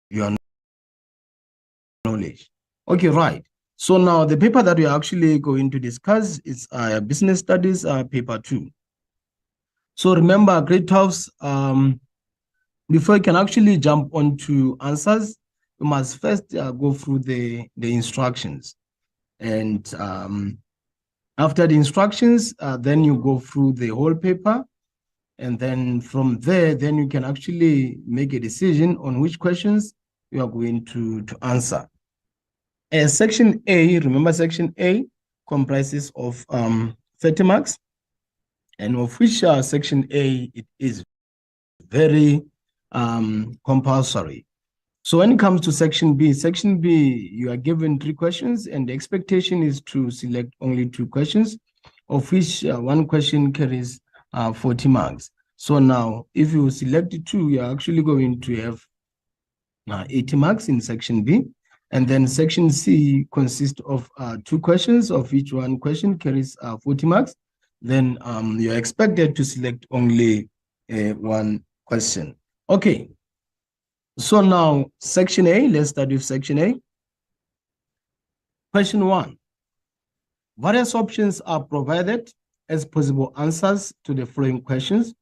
your knowledge. Okay, right. So now the paper that we are actually going to discuss is Business Studies paper 2. So remember, grade 12s, before you can actually jump onto answers, you must first go through the instructions. And after the instructions, then you go through the whole paper. And then from there, then you can actually make a decision on which questions you are going to answer. Section A, remember section A comprises of 30 marks, and of which section A, it is very compulsory. So when it comes to section B, you are given 3 questions, and the expectation is to select only 2 questions, of which 1 question carries 40 marks. So now, if you select 2, you're actually going to have 80 marks in section B. And then section C consists of 2 questions, of which 1 question carries 40 marks. Then you're expected to select only 1 question. Okay. So now, section A, let's start with section A. Question 1. Various options are provided as possible answers to the following questions.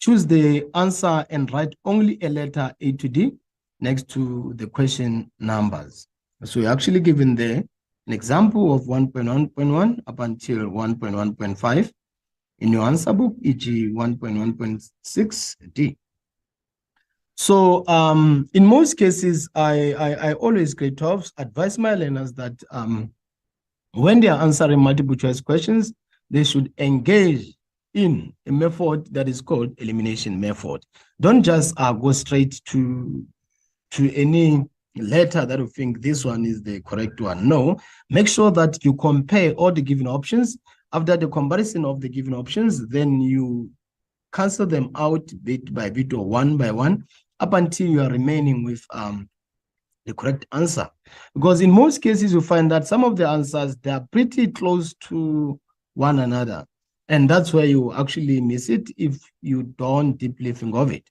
Choose the answer and write only a letter A to D next to the question numbers. So you're actually given there an example of 1.1.1 up until 1.1.5 in your answer book, e.g. 1.1.6D. So in most cases, I always, grade 12s, advise my learners that when they are answering multiple choice questions, they should engage in a method that is called elimination method. Don't just go straight to any letter that you think this one is the correct one. No, make sure that you compare all the given options. After the comparison of the given options, then you cancel them out bit by bit or one by one up until you are remaining with the correct answer. Because in most cases, you find that some of the answers, they are pretty close to one another. And that's where you actually miss it if you don't deeply think of it.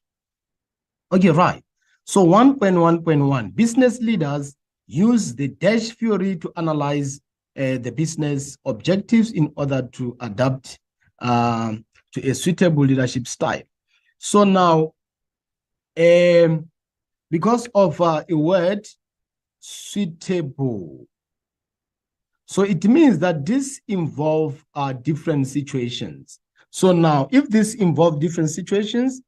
Okay, right. So 1.1.1, business leaders use the dash theory to analyze the business objectives in order to adapt to a suitable leadership style. So now, because of a word, suitable, so it means that this involves different situations. So now, if this involves different situations,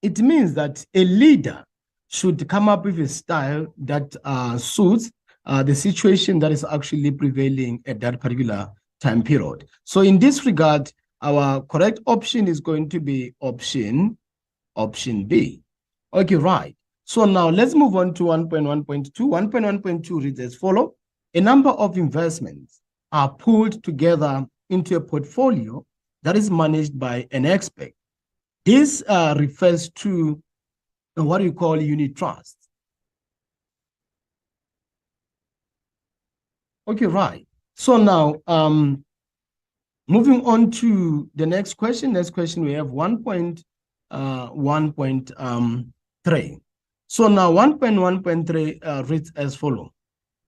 it means that a leader should come up with a style that suits the situation that is actually prevailing at that particular time period. So in this regard, our correct option is going to be option B. Okay, right. So now let's move on to 1.1.2. 1.1.2 reads as follows. A number of investments are pulled together into a portfolio that is managed by an expert. This refers to what you call unit trust. Okay, right. So now, moving on to the next question. Next question, we have 1.1.3. So now 1.1.3 reads as follows.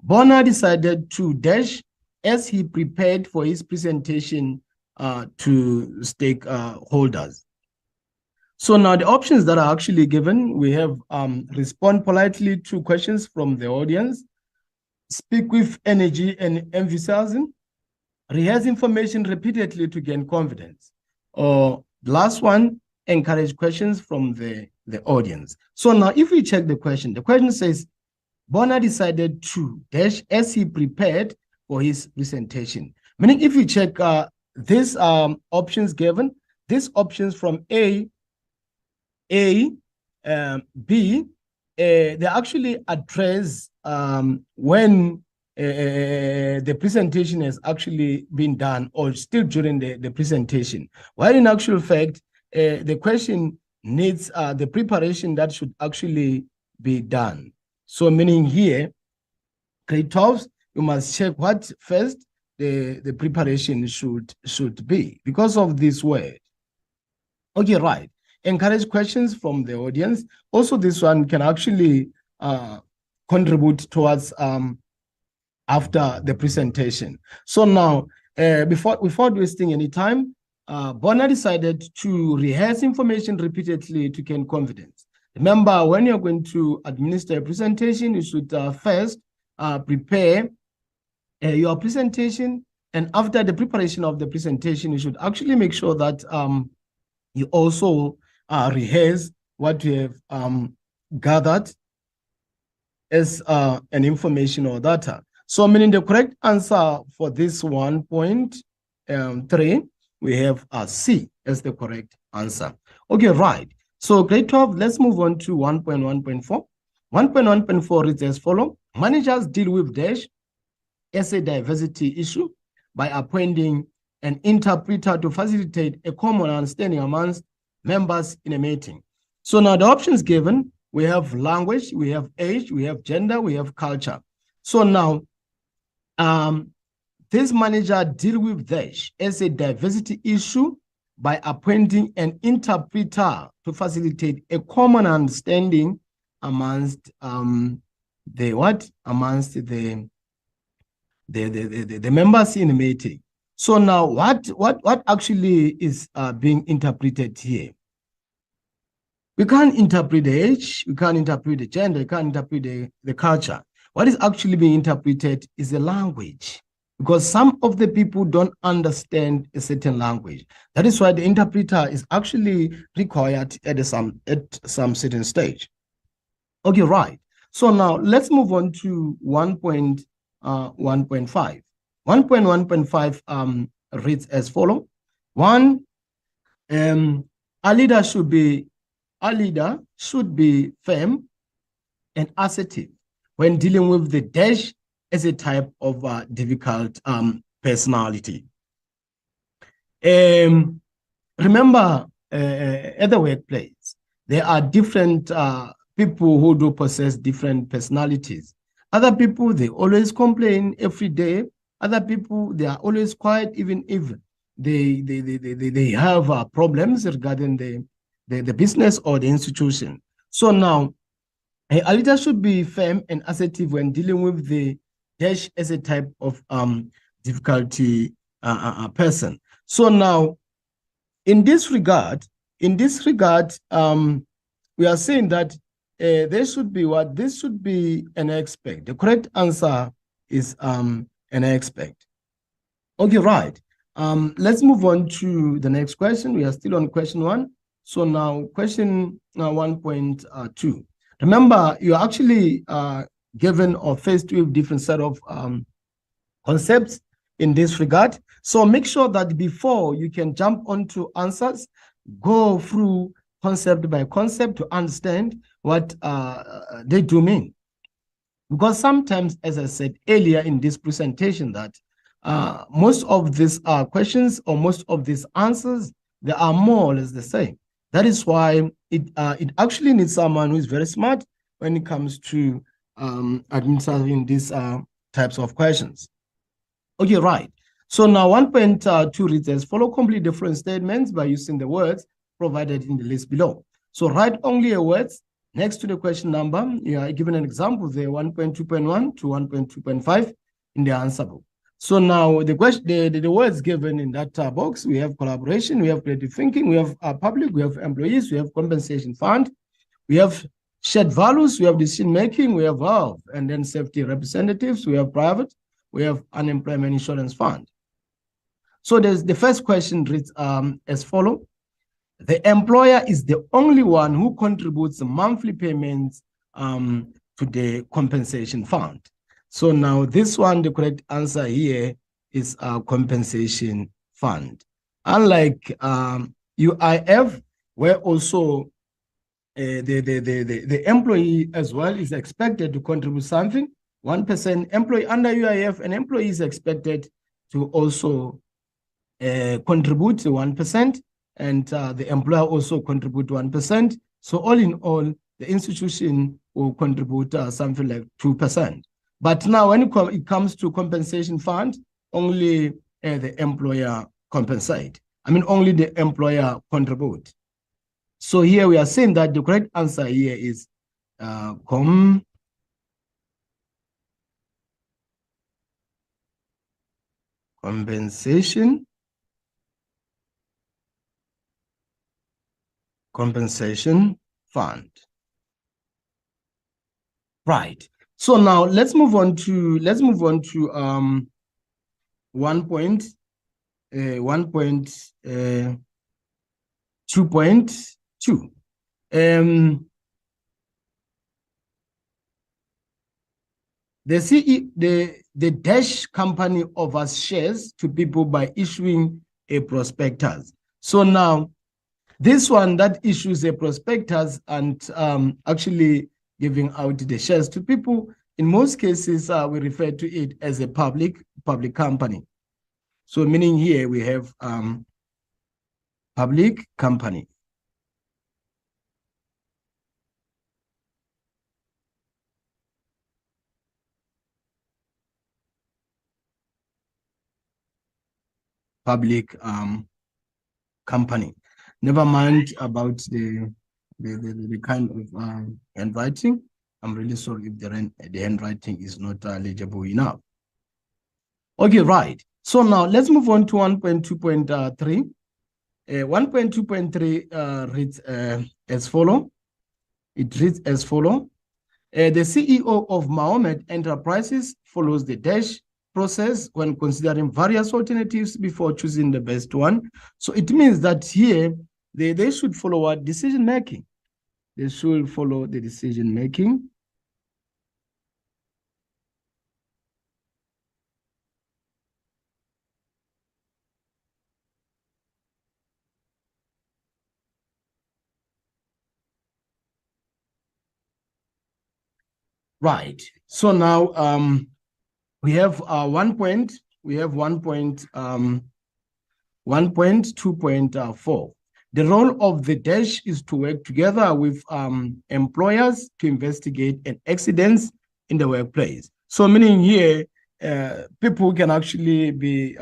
Bonner decided to dash as he prepared for his presentation to stakeholders. So now the options that are actually given, we have respond politely to questions from the audience, speak with energy and enthusiasm, rehearse information repeatedly to gain confidence, or the last one, encourage questions from the audience. So now if we check the question says, Bonner decided to dash as he prepared for his presentation. Meaning if you check these options given, these options from A, B, they actually address when the presentation has actually been done or still during the presentation. While in actual fact, the question needs the preparation that should actually be done. So meaning here, grade 12s, you must check what first the preparation should be because of this word. Okay, right. Encourage questions from the audience. Also, this one can actually contribute towards after the presentation. So now, before wasting any time, Bonner decided to rehearse information repeatedly to gain confidence. Remember, when you're going to administer a presentation, you should first prepare your presentation. And after the preparation of the presentation, you should actually make sure that you also rehearse what you have gathered as an information or data. So meaning the correct answer for this 1.3, we have C as the correct answer. Okay, right. So grade 12, let's move on to 1.1.4. 1.1.4 reads as follows. Managers deal with dash as a diversity issue by appointing an interpreter to facilitate a common understanding amongst members in a meeting. So now the options given, we have language, we have age, we have gender, we have culture. So now, this manager deal with this as a diversity issue by appointing an interpreter to facilitate a common understanding amongst the members in the meeting. So now, what actually is being interpreted here? We can't interpret the age, we can't interpret the gender, we can't interpret the culture. What is actually being interpreted is the language, because some of the people don't understand a certain language. That is why the interpreter is actually required at some certain stage. Okay, right. So now let's move on to 1.1.5. 1.1.5 reads as follows. One, a leader should be firm and assertive when dealing with the dash as a type of difficult personality. Remember, at the workplace, there are different people who do possess different personalities. Other people, they always complain every day. Other people, they are always quiet, even if they have problems regarding the business or the institution. So now, a leader should be firm and assertive when dealing with the dash as a type of difficulty person. So now, in this regard, we are saying that there should be what? This should be an expect. The correct answer is an expect. Okay, right. Let's move on to the next question. We are still on question 1. So now question 1.2. Remember, you're actually given or faced with different set of concepts in this regard. So make sure that before you can jump onto answers, go through concept by concept to understand what they do mean. Because sometimes, as I said earlier in this presentation, that most of these questions or most of these answers, they are more or less the same. That is why it actually needs someone who is very smart when it comes to administering these types of questions. Okay, right. So now 1.2 reads as follow: complete different statements by using the words provided in the list below. So write only a words next to the question number. You are given an example there, 1.2.1 to 1.2.5 in the answer book. So now the words given in that box, we have collaboration, we have creative thinking, we have public, we have employees, we have compensation fund, we have shared values, we have decision making, we have health, and then safety representatives, we have private, we have unemployment insurance fund. So the first question reads as follows. The employer is the only one who contributes monthly payments to the compensation fund. So now this one, the correct answer here is compensation fund. Unlike UIF, where also the employee as well is expected to contribute something, 1% employee under UIF, an employee is expected to also contribute 1%, and the employer also contribute 1%. So all in all, the institution will contribute something like 2%. But now when it comes to compensation fund, only the employer compensate. I mean, only the employer contribute. So here we are saying that the correct answer here is compensation compensation fund. Right. So now let's move on to 2.2. The dash company offers shares to people by issuing a prospectus. So now this one that issues a prospectus and actually giving out the shares to people, in most cases, we refer to it as a public company. So meaning here we have public company. Public company. Never mind about the kind of handwriting. I'm really sorry if the handwriting is not legible enough. Okay, right. So now let's move on to 1.2.3. 1.2.3 reads as follow. It reads as follow. The CEO of Mahomet Enterprises follows the dash process when considering various alternatives before choosing the best one. So it means that here they should follow what decision making. They should follow the decision making. Right. So now we have 1.2.4. The role of the dash is to work together with employers to investigate an accidents in the workplace. So meaning here, people can actually be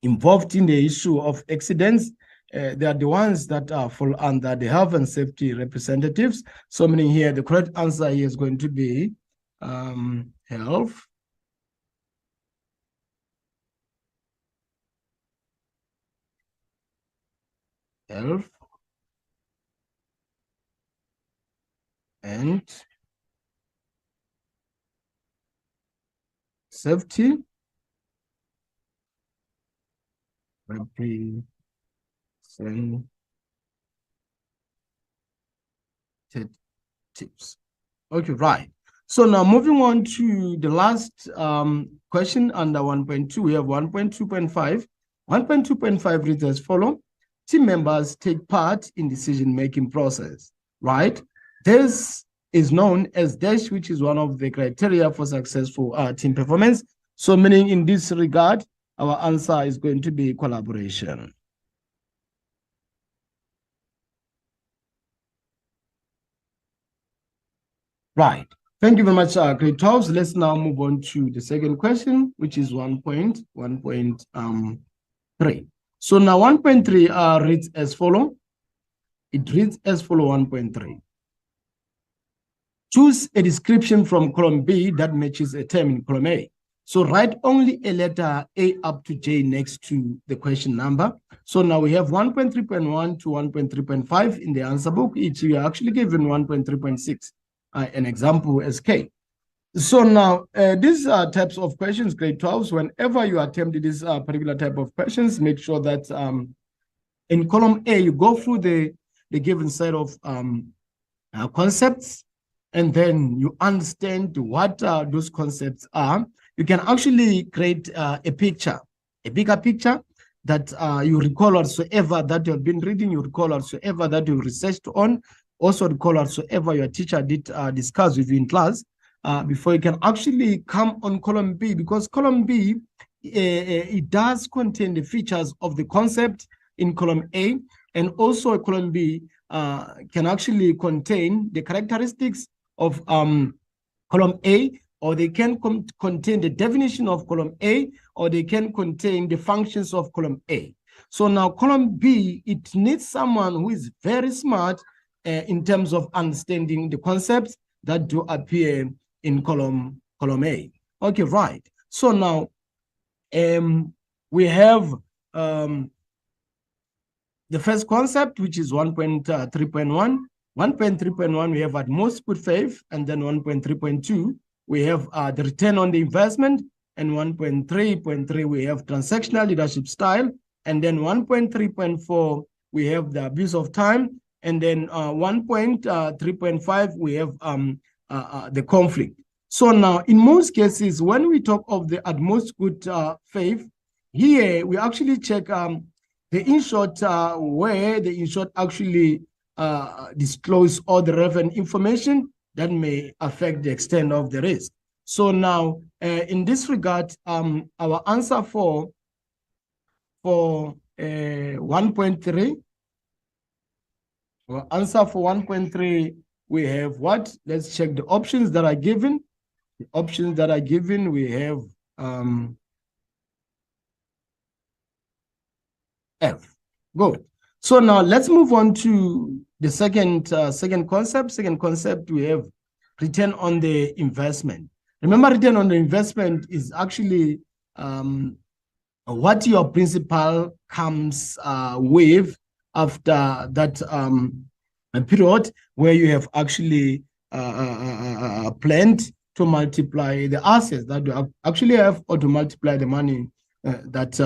involved in the issue of accidents. They are the ones that fall under the health and safety representatives. So meaning here, the correct answer here is going to be health and safety representatives. Okay, right. So now moving on to the last question under 1.2, we have 1.2.5. 1.2.5 reads as follow. Team members take part in decision-making process, right? This is known as dash, which is one of the criteria for successful team performance. So meaning in this regard, our answer is going to be collaboration. Right. Thank you very much, grade 12. Let's now move on to the second question, which is 1.3. So now 1.3 reads as follow. It reads as follow 1.3. Choose a description from column B that matches a term in column A. So write only a letter A up to J next to the question number. So now we have 1.3.1 to 1.3.5 in the answer book. Each we are actually given 1.3.6, an example as K. So now these types of questions, grade 12s, whenever you attempt this particular type of questions, make sure that in column A, you go through the given set of concepts, and then you understand what those concepts are. You can actually create a picture, a bigger picture that you recall whatsoever that you have been reading, you recall whatsoever that you researched on, also recall whatsoever your teacher did discuss with you in class before you can actually come on column B, because column B, it does contain the features of the concept in column A, and also column B can actually contain the characteristics of column A, or they can contain the definition of column A, or they can contain the functions of column A. So now column B, it needs someone who is very smart in terms of understanding the concepts that do appear in column A. Okay, right. So now we have the first concept, which is 1.3.1. 1.3.1, we have at most good faith, and then 1.3.2, we have the return on the investment, and 1.3.3, we have transactional leadership style, and then 1.3.4, we have the abuse of time, and then 1.3.5, we have the conflict. So now, in most cases, when we talk of the at most good faith, here we actually check the insured where the insured actually disclose all the relevant information that may affect the extent of the risk. So now, in this regard, our answer for 1.3, our answer for 1.3, we have what? Let's check the options that are given. The options that are given, we have F. Good. So now let's move on to the second concept. Second concept, we have return on the investment. Remember, return on the investment is actually what your principal comes with after that period where you have actually planned to multiply the assets that you actually have, or to multiply the money that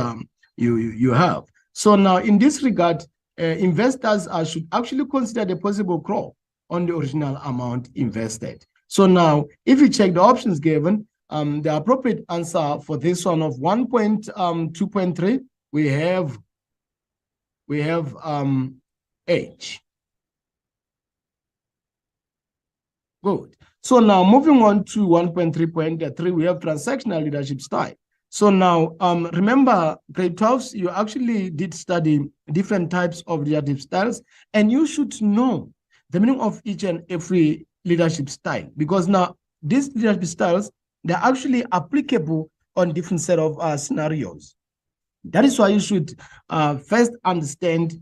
you have. So now, in this regard, investors should actually consider the possible crop on the original amount invested. So now, if you check the options given, the appropriate answer for this one of 1.2.3, we have H. Good. So now, moving on to 1.3.3, we have transactional leadership style. So now, remember, grade 12s, you actually did study different types of leadership styles, and you should know the meaning of each and every leadership style, because now these leadership styles, they're actually applicable on different set of scenarios. That is why you should first understand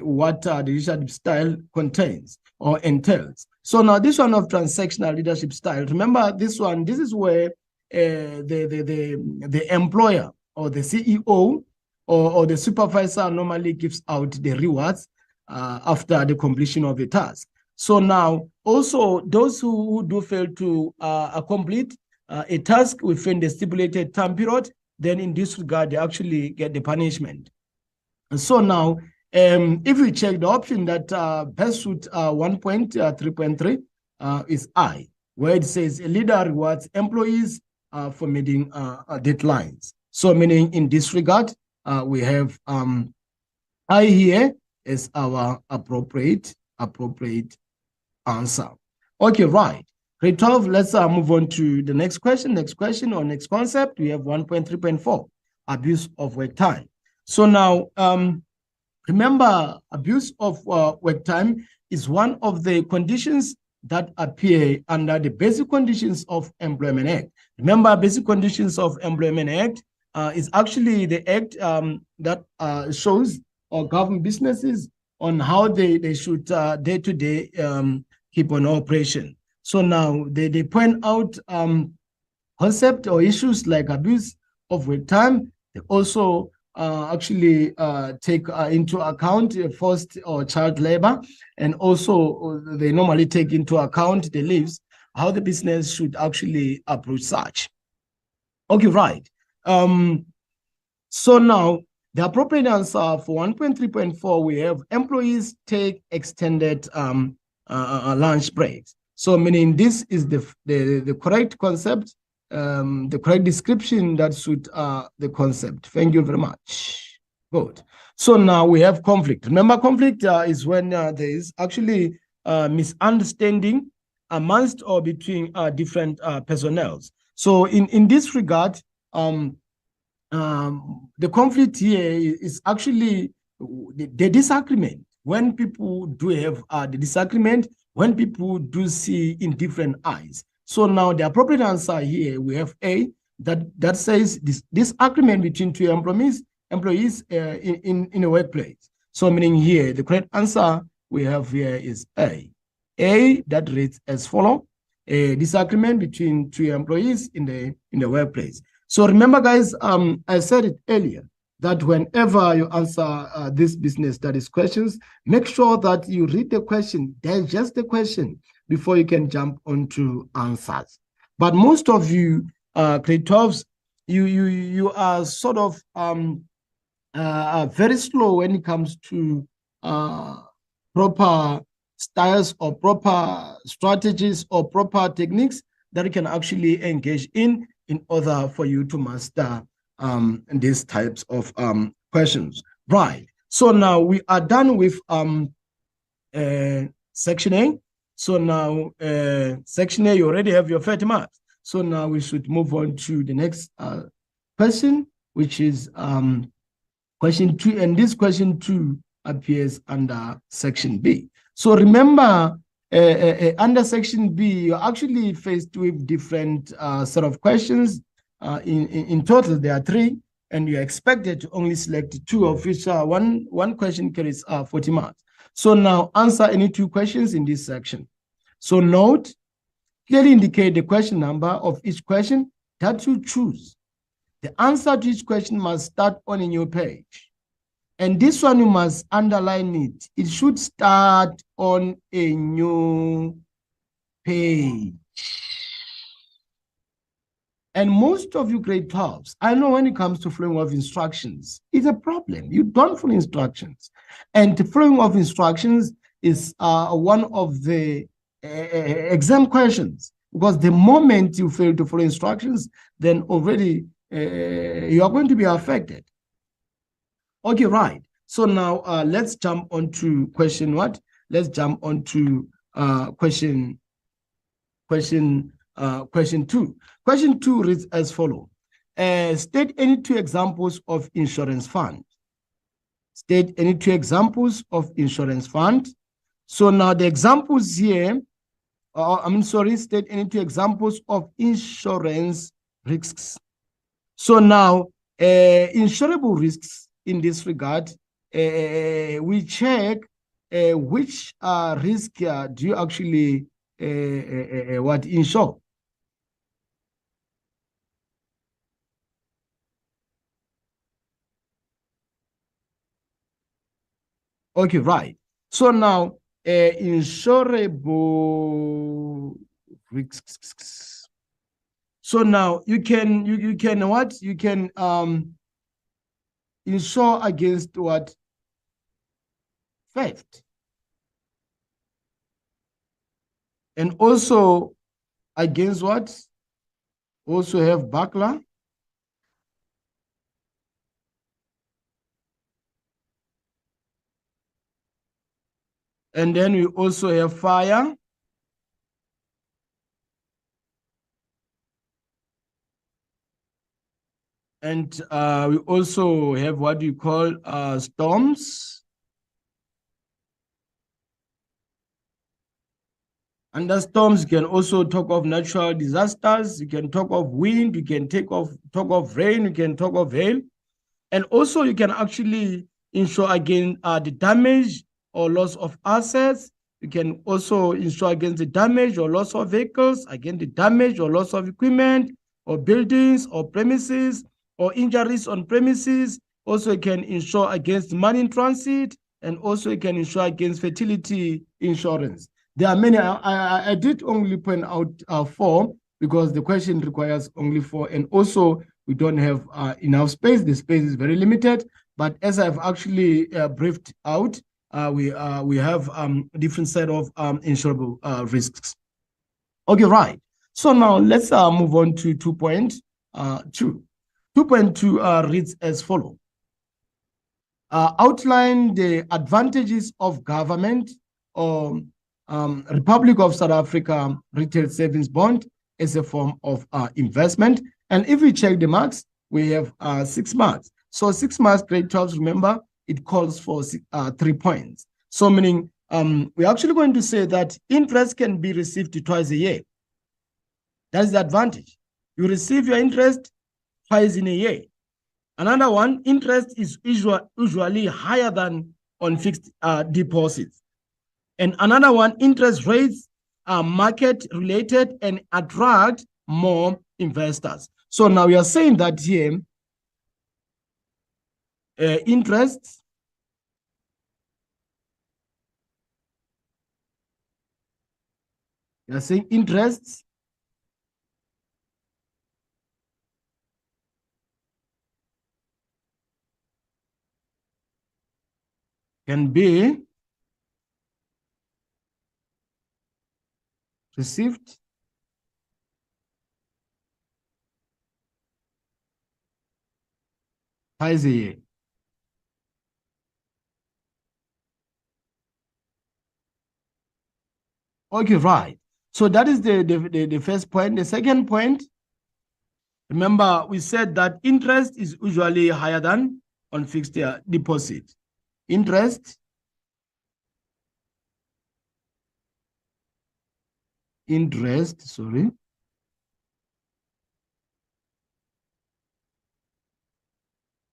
what the leadership style contains or entails. So now this one of transactional leadership style, remember this one, this is where the employer or the CEO or the supervisor normally gives out the rewards after the completion of a task. So now, also, those who do fail to complete a task within the stipulated time period, then in this regard, they actually get the punishment. And so now, if we check the option that best suit 1.3.3 is I, where it says a leader rewards employees for meeting deadlines. So meaning in this regard, we have I here as our appropriate answer. Okay, right. Grade 12, let's move on to the next question. Next question or next concept, we have 1.3.4, abuse of work time. So now, remember, abuse of work time is one of the conditions that appear under the Basic Conditions of Employment Act. Remember, Basic Conditions of Employment Act is actually the act that shows or govern businesses on how they should day-to-day keep on operation. So now they point out concept or issues like abuse of work time. They also actually take into account forced or child labor, and also they normally take into account the leaves, how the business should actually approach such. Okay, right. So now the appropriate answer for 1.3.4, we have employees take extended lunch breaks. So meaning this is the correct concept, the correct description that suit the concept. Thank you very much. Good. So now we have conflict. Remember, conflict is when there is actually misunderstanding amongst or between different personnels. So in this regard, the conflict here is actually the disagreement. When people do have the disagreement, when people do see in different eyes. So now the appropriate answer here, we have A, that says this agreement between two employees in a workplace. So meaning here, the correct answer we have here is A. A, that reads as follows: a disagreement between two employees in the workplace. So remember, guys, I said it earlier that whenever you answer these business studies questions, make sure that you read the question, digest the question before you can jump onto answers. But most of you, grade 12s, you are sort of very slow when it comes to proper styles or proper strategies or proper techniques that you can actually engage in order for you to master these types of questions. Right. So now we are done with section A. So now section A, you already have your 30 marks. So now we should move on to the next question, which is question 2. And this question 2 appears under section B. So remember, under section B, you're actually faced with different set of questions. In total, there are 3, and you're expected to only select 2, of which one question carries 40 marks. So now answer any 2 questions in this section. So note, clearly indicate the question number of each question that you choose. The answer to each question must start on a new page. And this one, you must underline it. It should start on a new page. And most of you grade 12s, I know when it comes to following of instructions, it's a problem. You don't follow instructions. And the following of instructions is one of the exam questions, because the moment you fail to follow instructions, then already you are going to be affected. Okay, right. So now let's jump on to question what? Let's jump on to question 2. Question 2 reads as follows. State any 2 examples of insurance fund. State any 2 examples of insurance fund. So now the examples here, state any 2 examples of insurance risks. So now insurable risks in this regard, we check which risk do you actually insure. Okay, right. So now insurable risks. So now you can insure against what? Theft. And also against what? Also have burglar. And then we also have fire. And we also have what you call storms. Under storms, you can also talk of natural disasters. You can talk of wind. You can talk of rain. You can talk of hail. And also you can actually insure against the damage or loss of assets. You can also insure against the damage or loss of vehicles, against the damage or loss of equipment or buildings or premises or injuries on premises. Also, you can insure against money in transit, and also you can insure against fertility insurance. There are many. I did only point out 4 because the question requires only 4, and also we don't have enough space. The space is very limited. But as I've actually briefed out, we have different set of insurable risks. Okay, right. So now let's move on to 2.2. 2.2 reads as follows. Outline the advantages of government or Republic of South Africa retail savings bond as a form of investment. And if we check the marks, we have 6 marks. So 6 marks, grade 12, remember, it calls for 3 points. So meaning we're actually going to say that interest can be received twice a year. That's the advantage. You receive your interest twice in a year. Another one, interest is usually higher than on fixed deposits. And another one, interest rates are market related and attract more investors. So now we are saying that here, interest you are saying interest can be received twice a year. Okay, right. So that is the first point. The second point, remember we said that interest is usually higher than on fixed deposit. Interest sorry,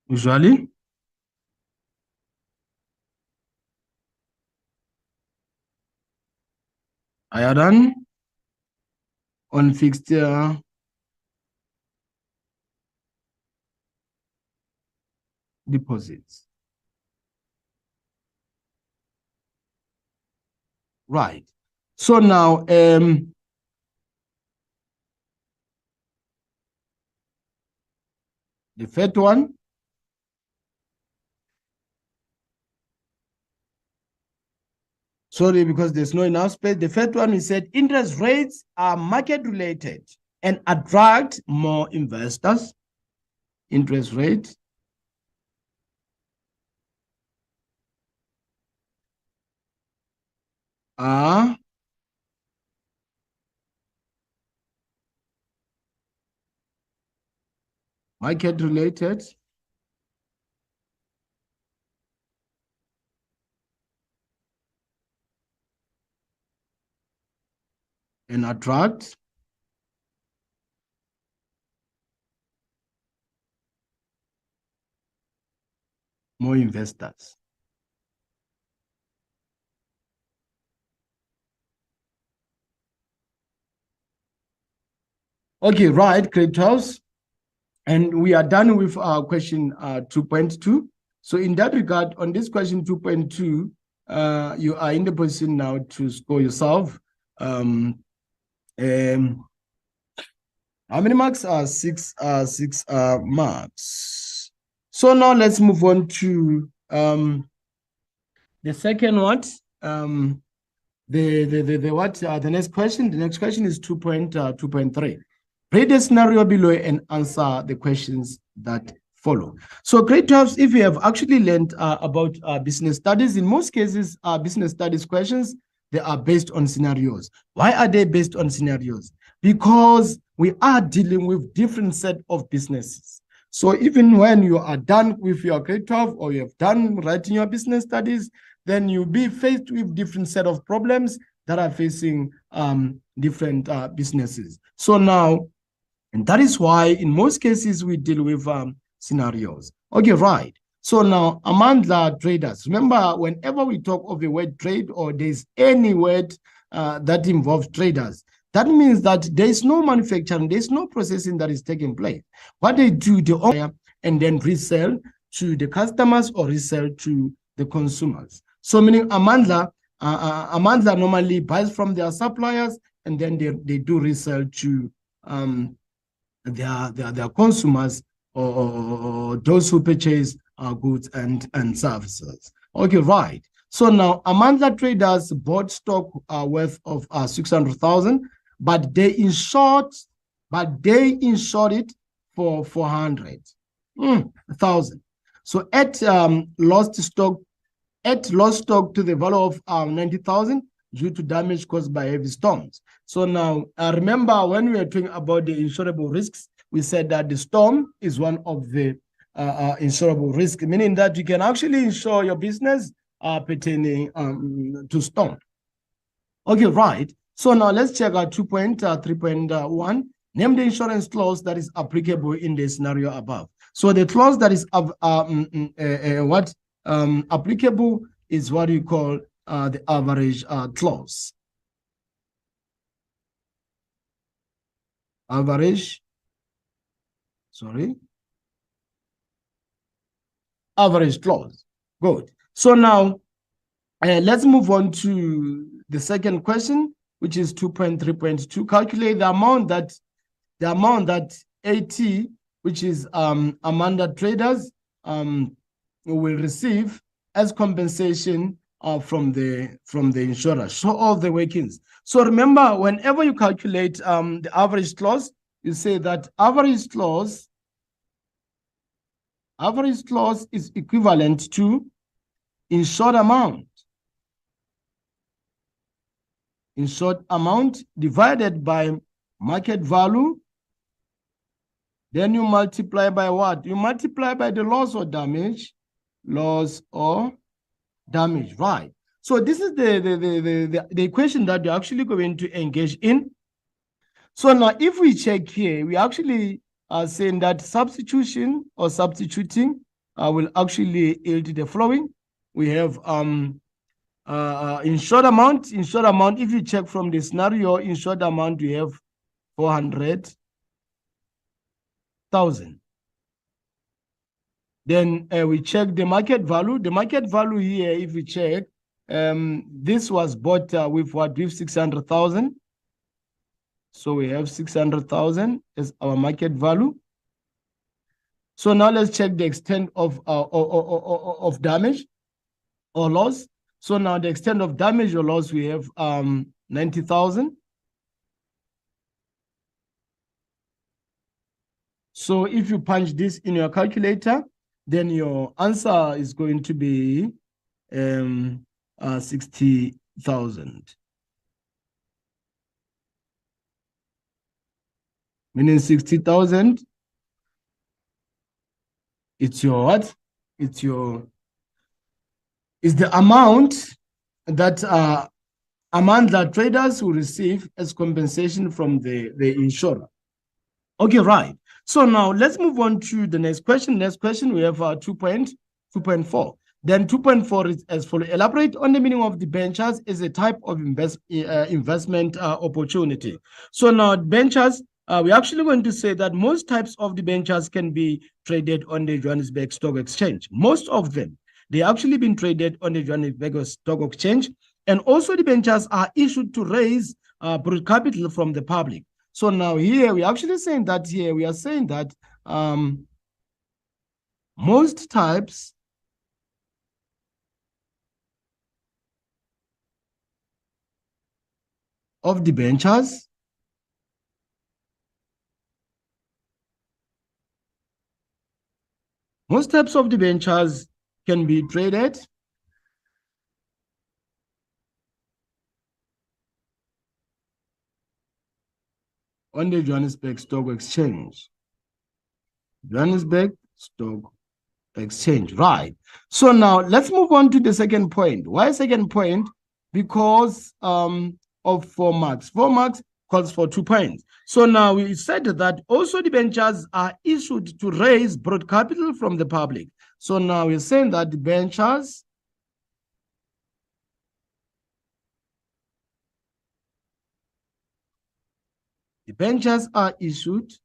usually higher than on fixed deposits. Right. So now, the third one, sorry, because there's no enough space. The third one, we said interest rates are market related and attract more investors. Interest rate are market related and attract more investors. Okay, right, Credit House. And we are done with our question 2.2. So in that regard, on this question 2.2, you are in the position now to score yourself. How many marks are six marks? So now let's move on to the second one. The next question. The next question is 2.3. Read the scenario below and answer the questions that follow. So grade 12, if you have actually learned about business studies, in most cases, business studies questions, they are based on scenarios. Why are they based on scenarios? Because we are dealing with different set of businesses. So even when you are done with your grade 12 or you have done writing your business studies, then you'll be faced with different set of problems that are facing different businesses. So now, and that is why in most cases we deal with scenarios. Okay, right. So now, Amandla traders, remember whenever we talk of a word trade or there's any word that involves traders, that means that there is no manufacturing, there's no processing that is taking place. What they do, they order and then resell to the customers or resell to the consumers. So meaning Amandla normally buys from their suppliers and then they do resell to their consumers or those who purchase goods and services. Okay, right. So now Amandla traders bought stock worth of 600,000, but they insured it for 400,000. So at lost stock to the value of 90,000 due to damage caused by heavy storms. So now, remember when we were talking about the insurable risks, we said that the storm is one of the insurable risks, meaning that you can actually insure your business pertaining to storm. Okay, right. So now let's check out 2.3.1. Name the insurance clause that is applicable in the scenario above. So the clause that is applicable is what you call the average clause. Average Sorry. Average clause. Good. So now let's move on to the second question, which is 2.3.2. Calculate the amount that AT, which is Amanda Traders, will receive as compensation from the insurer. Show all the workings. So remember, whenever you calculate the average clause, you say that average clause is equivalent to insured amount. Insured amount divided by market value. Then you multiply by what? You multiply by the loss or damage. Loss or damage, right? So this is the equation that you're actually going to engage in. So now if we check here, we actually are saying that substitution or substituting will actually yield the following. We have insured amount. If you check from the scenario, insured amount, we have 400,000. Then we check the market value. The market value here, if we check, this was bought with what? With 600,000. So we have 600,000 as our market value. So now let's check the extent of damage or loss. So now the extent of damage or loss, we have 90,000. So if you punch this in your calculator, then your answer is going to be 60,000. Meaning 60,000. It's your what? It's the amount that Amanda Traders will receive as compensation from the insurer. Okay, right. So now let's move on to the next question. Next question, we have 2.4. Then 2.4 is as follows. Elaborate on the meaning of debentures as a type of investment opportunity. So now debentures, we're actually going to say that most types of debentures can be traded on the Johannesburg Stock Exchange. Most of them, they actually been traded on the Johannesburg Stock Exchange. And also debentures are issued to raise broad capital from the public. So now here we're actually saying that most types of debentures can be traded on the Johannesburg Stock Exchange. Johannesburg Stock Exchange, right? So now let's move on to the second point. Why second point? Because of 4 marks. 4 marks calls for 2 points. So now we said that also debentures are issued to raise broad capital from the public. So now we're saying that debentures are issued to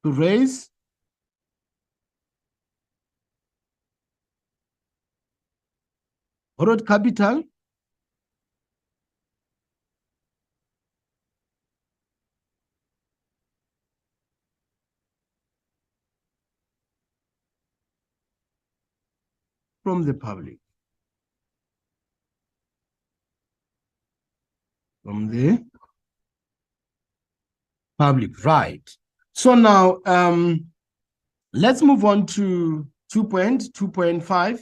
raise borrowed capital from the public. Right? So now let's move on to 2.5.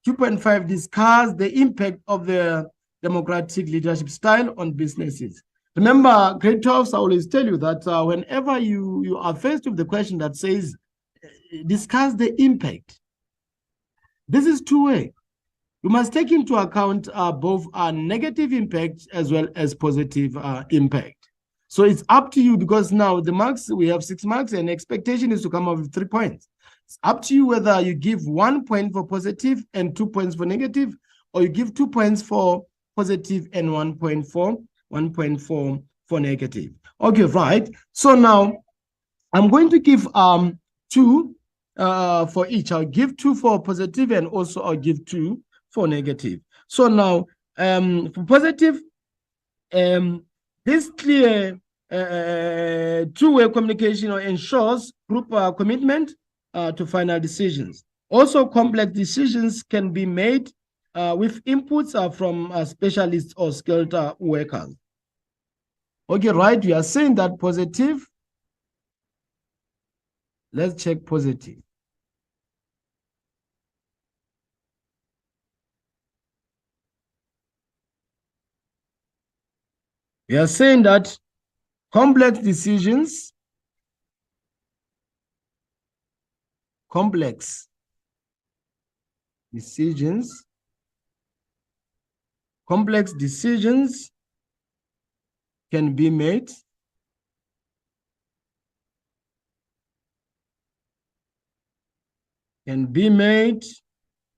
2.5 discuss the impact of the democratic leadership style on businesses. Remember, grade 12s, I always tell you that whenever you are faced with the question that says, discuss the impact, this is two-way. You must take into account both negative impact as well as positive impact. So it's up to you, because now the marks, we have 6 marks and expectation is to come up with 3 points. It's up to you whether you give 1 point for positive and 2 points for negative, or you give 2 points for positive and 1.4 for negative. Okay, right. So now I'm going to give 2 for each. I'll give 2 for positive and also I'll give 2 for negative. So now for positive, this clear two-way communication ensures group commitment to final decisions. Also, complex decisions can be made with inputs from specialists or skilled workers. Okay, right, we are saying that positive. Let's check positive. We are saying that complex decisions can be made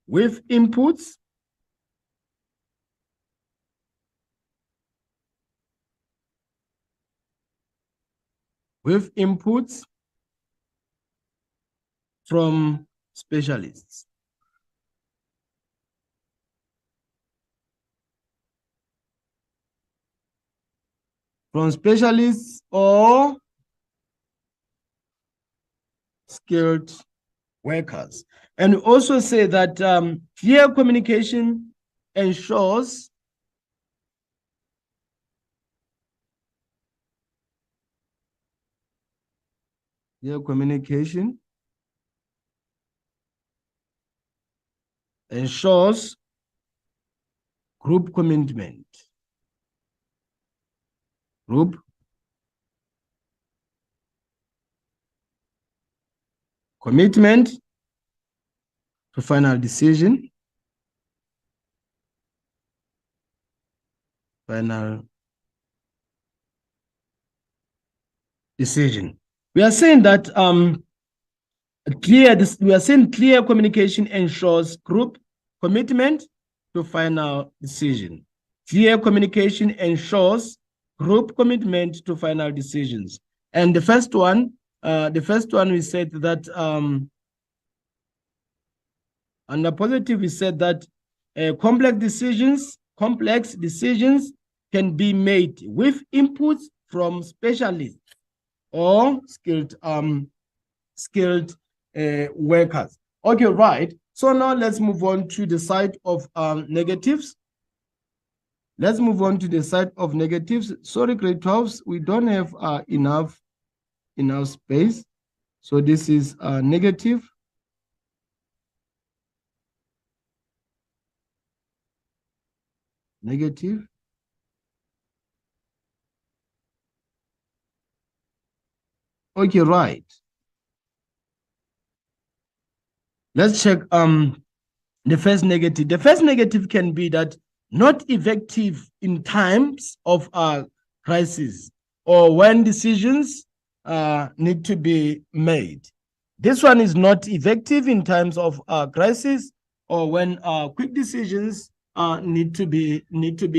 with inputs from specialists. From specialists or skilled workers. And we also say that clear communication ensures group commitment. Group commitment to final decision. We are saying that clear communication ensures group commitment to final decision. Clear communication ensures group commitment to final decisions. And the first one we said that under positive we said that complex decisions can be made with inputs from specialists or skilled workers. Okay, right. So now let's move on to the side of negatives. Let's move on to the side of negatives. Sorry, grade 12s, we don't have enough space. So this is negative. Negative. Okay, right. Let's check the first negative. The first negative can be that not effective in times of crisis or when decisions need to be made. This one is not effective in times of crisis or when quick decisions need to be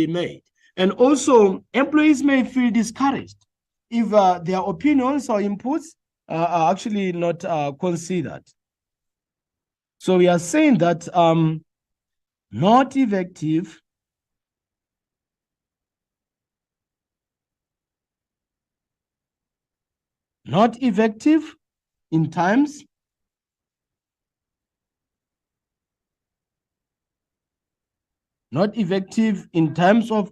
made. And also, employees may feel discouraged if their opinions or inputs are actually not considered. So we are saying that not effective in times of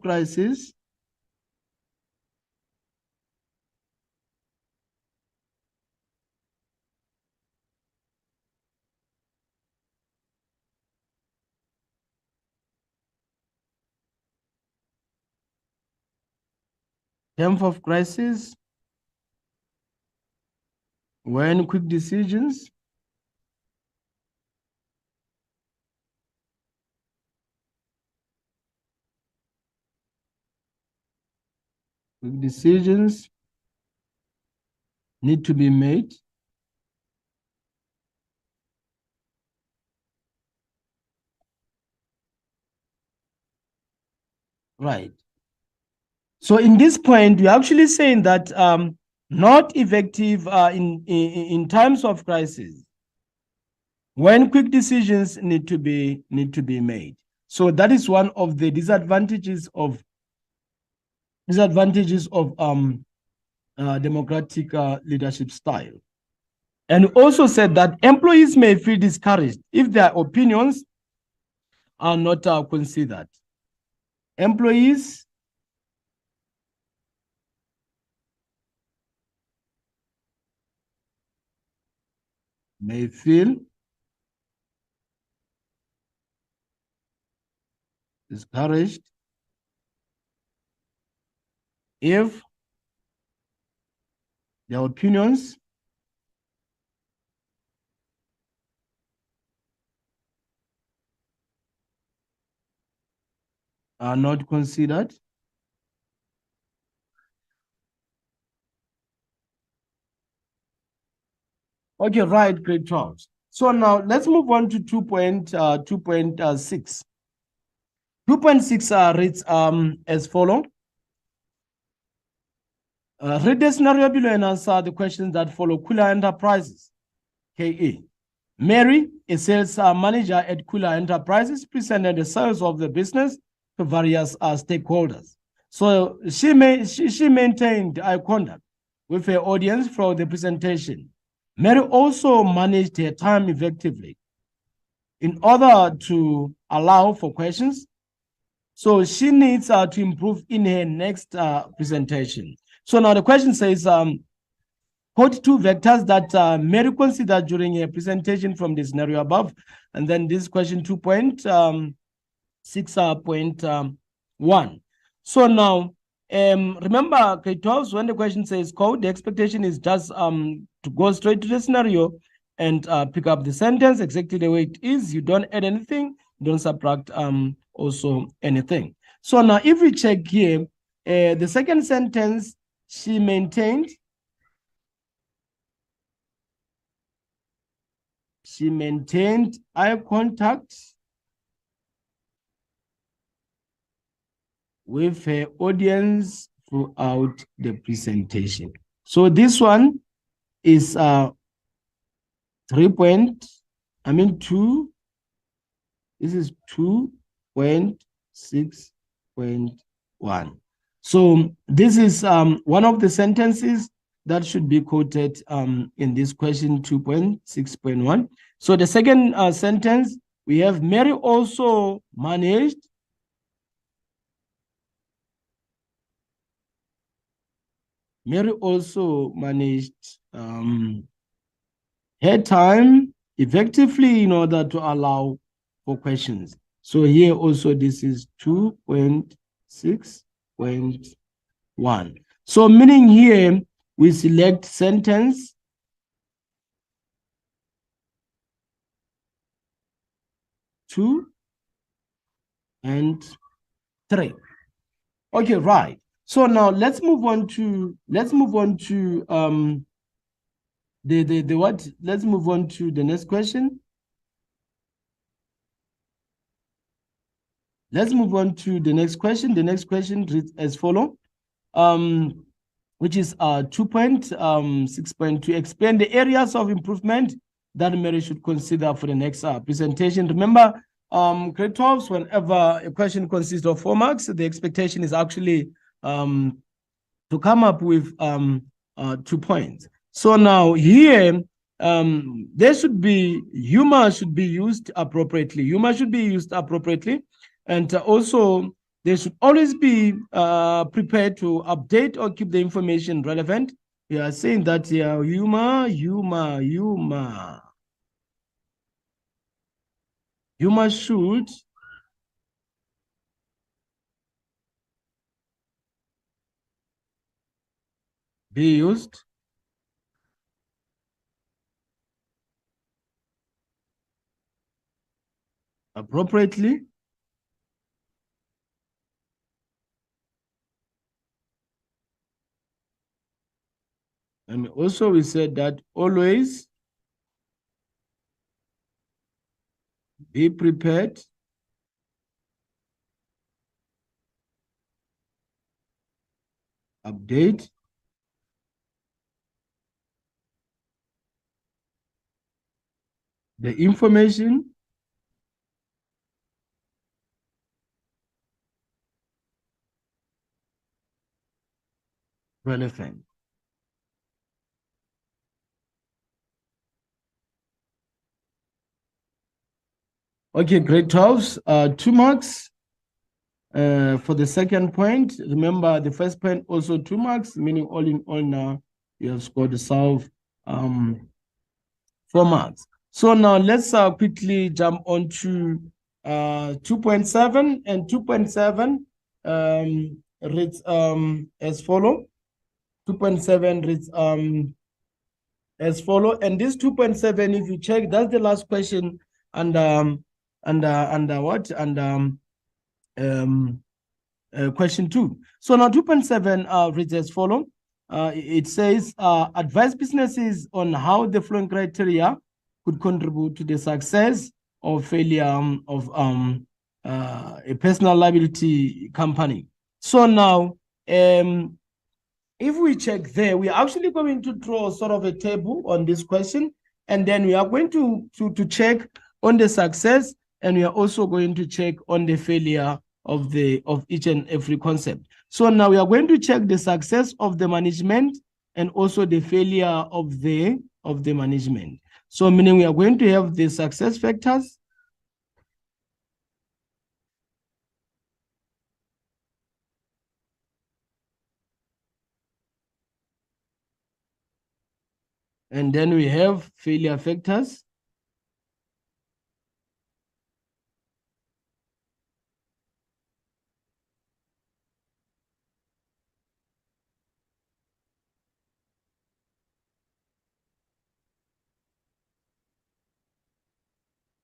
crisis when quick decisions need to be made. Right. So in this point, we're actually saying that not effective in times of crisis when quick decisions need to be made. So that is one of the disadvantages of democratic leadership style. And also said that employees may feel discouraged if their opinions are not considered. Employees may feel discouraged if their opinions are not considered. Okay, right, great job. So now let's move on to 2.6. 2.6 reads as follows. Read the scenario below and answer the questions that follow. Kula Enterprises, KE. Mary, a sales manager at Kula Enterprises, presented the sales of the business to various stakeholders. So she maintained eye contact with her audience for the presentation. Mary also managed her time effectively in order to allow for questions. So she needs to improve in her next presentation. So now the question says, quote two vectors that Mary considered during her presentation from the scenario above. And then this question 2.6.1. So now, remember, K12, when the question says code, the expectation is just to go straight to the scenario and pick up the sentence exactly the way it is. You don't add anything, don't subtract also anything. So now, if we check here, the second sentence, she maintained eye contact with her audience throughout the presentation. So this one is 2. This is 2.6.1. So this is one of the sentences that should be quoted in this question 2.6.1. So the second sentence, we have Mary also managed her time effectively in order to allow for questions. So here also this is 2.6.1. So meaning here we select sentence 2 and 3. Okay, right. So now let's move on to the what? Let's move on to the next question. Let's move on to the next question. The next question reads as follow, which is 2.6.2. Explain the areas of improvement that Mary should consider for the next presentation. Remember, grade 12s, whenever a question consists of 4 marks, the expectation is actually to come up with 2 points. So now here, there should be, humor should be used appropriately. Humor should be used appropriately. And also, they should always be prepared to update or keep the information relevant. We are saying that humor should be used appropriately. And also we said that always be prepared update the information relevant. Okay, grade 12s, 2 marks. For the second point, remember the first point also 2 marks, meaning all in all now you have scored the solve 4 marks. So now let's quickly jump on to 2.7, and 2.7 reads as follow. 2.7 reads as follow, and this 2.7, if you check, that's the last question under what? Question 2. So now 2.7 reads as follow. It says advise businesses on how the following criteria could contribute to the success or failure of a personal liability company. So now if we check there, we're actually going to draw sort of a table on this question, and then we are going to check on the success, and we are also going to check on the failure of each and every concept. So now we are going to check the success of the management and also the failure of the management. So meaning we are going to have the success factors, and then we have failure factors.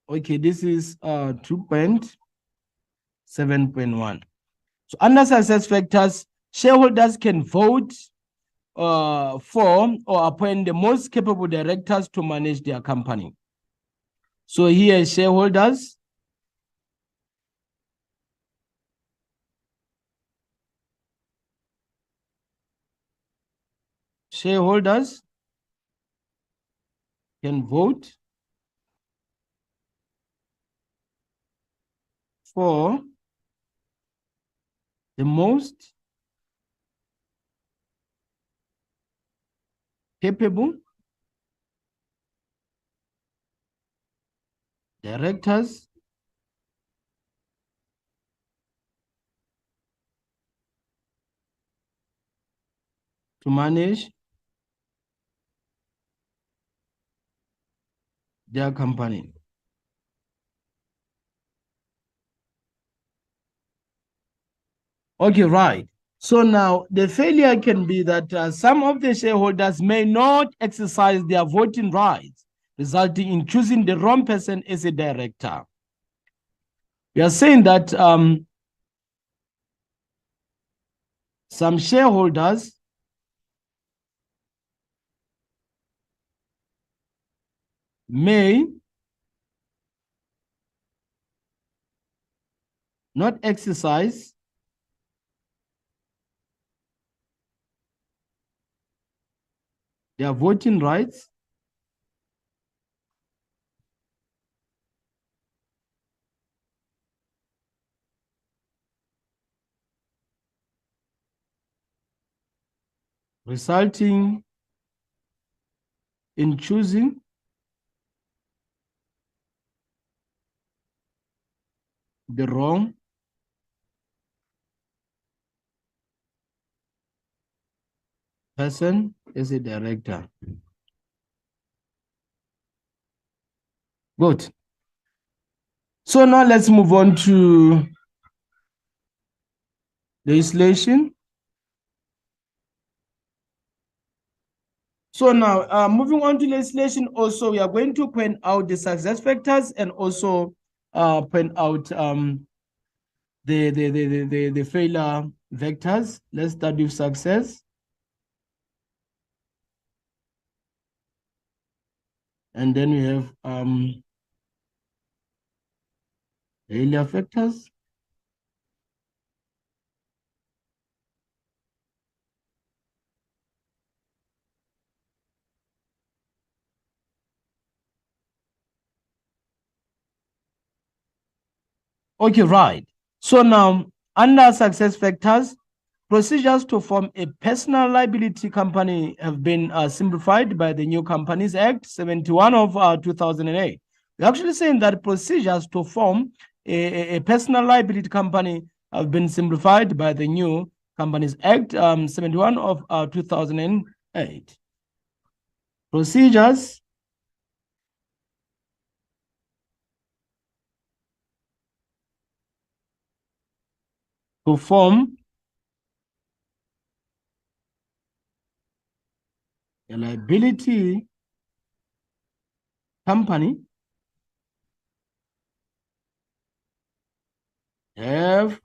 Okay, this is 2.7.1. So under success factors, shareholders can vote for or appoint the most capable directors to manage their company. So here, shareholders can vote for the most capable directors to manage their company. Okay, right. So now the failure can be that some of the shareholders may not exercise their voting rights, resulting in choosing the wrong person as a director. We are saying that some shareholders may not exercise their voting rights resulting in choosing the wrong person as a director. Good. So now let's move on to legislation. So now moving on to legislation, also we are going to point out the success factors and also point out the failure vectors. Let's start with success. And then we have failure factors. Okay, right. So now, under success factors, procedures to form a personal liability company have been simplified by the New Companies Act 71 of 2008. We're actually saying that procedures to form a personal liability company have been simplified by the New Companies Act 71 of 2008. Procedures to form a liability company have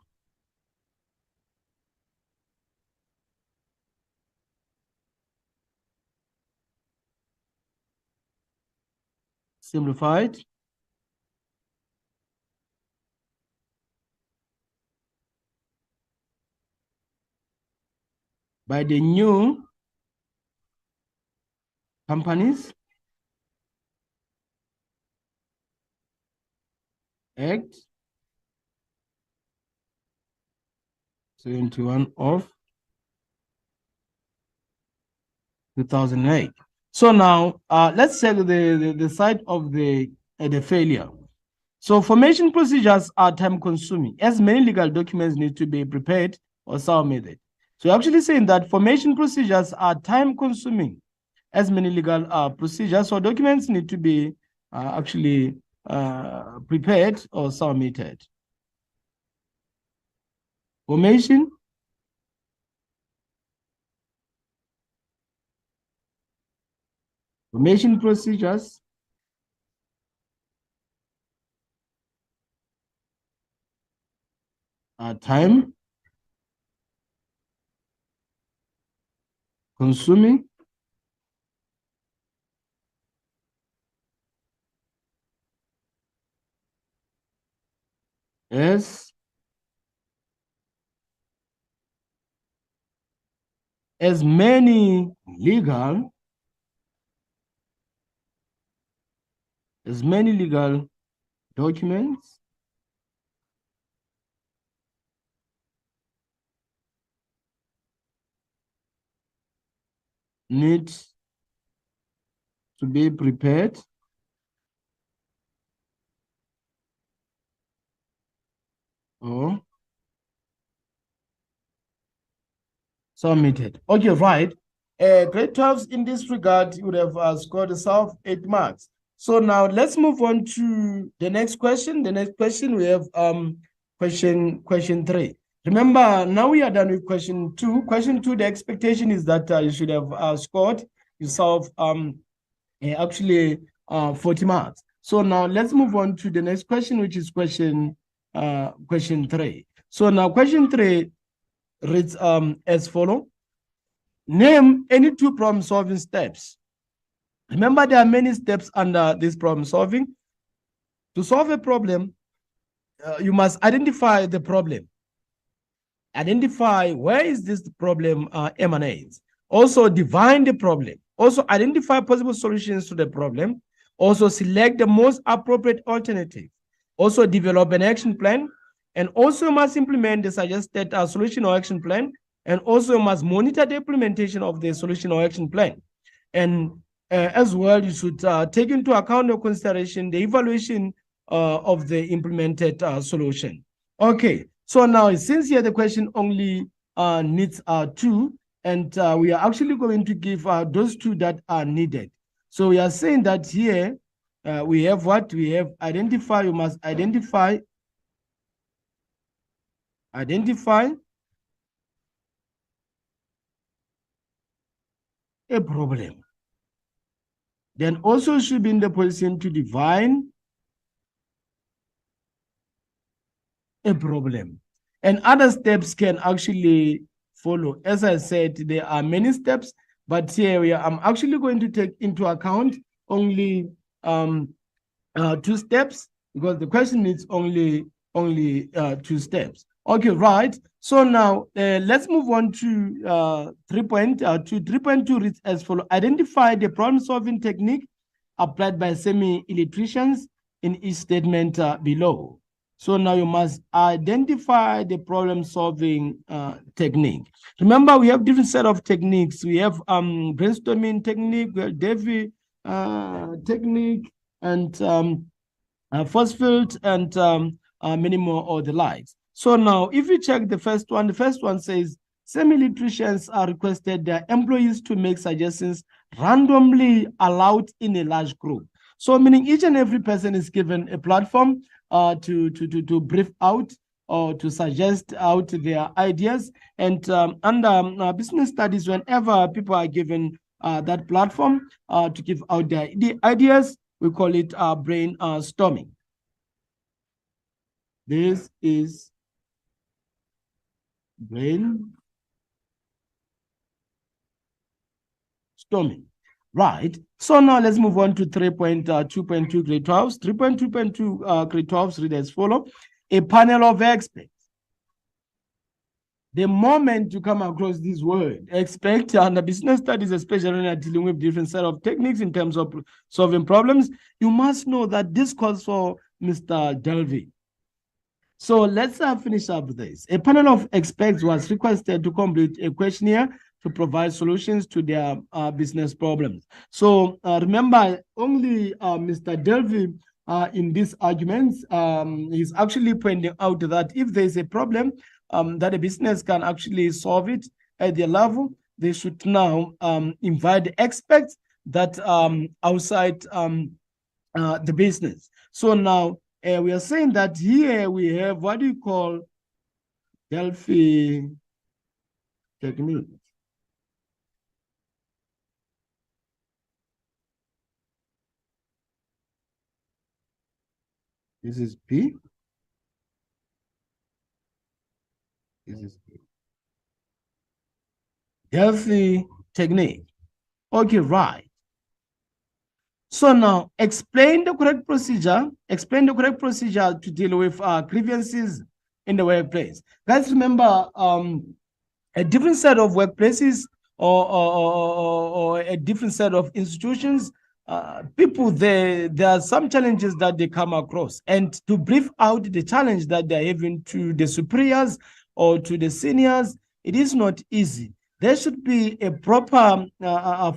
simplified by the New Companies Act 71 of 2008. So now let's check the side of the failure. So formation procedures are time consuming, as many legal documents need to be prepared or submitted. So actually saying that formation procedures are time consuming, as many legal procedures or documents need to be actually prepared or submitted. Formation procedures are time consuming, as many legal documents need to be prepared or submitted. Okay, right. Grade 12s in this regard, you would have scored yourself 8 marks. So now let's move on to the next question. The next question we have question 3. Remember, now we are done with question 2. Question 2, the expectation is that you should have scored yourself actually 40 marks. So now let's move on to the next question, which is question 3. So now question 3 reads as follows. Name any 2 problem solving steps. Remember, there are many steps under this problem solving. To solve a problem, you must identify the problem. Identify where is this problem emanates. Also define the problem. Also identify possible solutions to the problem. Also select the most appropriate alternative. Also develop an action plan. And also must implement the suggested solution or action plan. And also must monitor the implementation of the solution or action plan. And as well, you should take into account or consideration the evaluation of the implemented solution. Okay, so now since here the question only needs 2, and we are actually going to give those 2 that are needed. So we are saying that here we have what? We have identify. You must identify a problem. Then also should be in the position to define a problem. And other steps can actually follow. As I said, there are many steps, but here I'm actually going to take into account only 2 steps, because the question needs only 2 steps. Okay, right. So now let's move on to 3.2. 3.2 reads as follows. Identify the problem-solving technique applied by semi-electricians in each statement below. So now you must identify the problem-solving technique. Remember, we have different set of techniques. We have brainstorming technique, we have Davy technique, and force field, and many more or the likes. So now, if you check the first one says semi-electricians are requested their employees to make suggestions randomly allowed in a large group. So meaning each and every person is given a platform to brief out or to suggest out their ideas. And under business studies, whenever people are given that platform to give out their ideas, we call it brainstorming. This is brainstorming. Right. So now let's move on to 3.2.2 grade 12s. 3.2.2 grade 12s read as follow. A panel of experts. The moment you come across this word, expect under business studies, especially when you're dealing with different set of techniques in terms of solving problems, you must know that this calls for Mr. Delvey. So let's finish up this. A panel of experts was requested to complete a questionnaire to provide solutions to their business problems. So remember, only Mr. Delvey in these arguments is actually pointing out that if there's a problem that a business can actually solve it at their level, they should now invite the experts that outside the business. So now we are saying that here we have what do you call Delphi technique. This is P. This is P. Delphi technique. Okay, right. So now explain the correct procedure. Explain the correct procedure to deal with grievances in the workplace. Guys, remember a different set of workplaces or a different set of institutions, people there are some challenges that they come across, and to brief out the challenge that they're having to the superiors or to the seniors, it is not easy. There should be a proper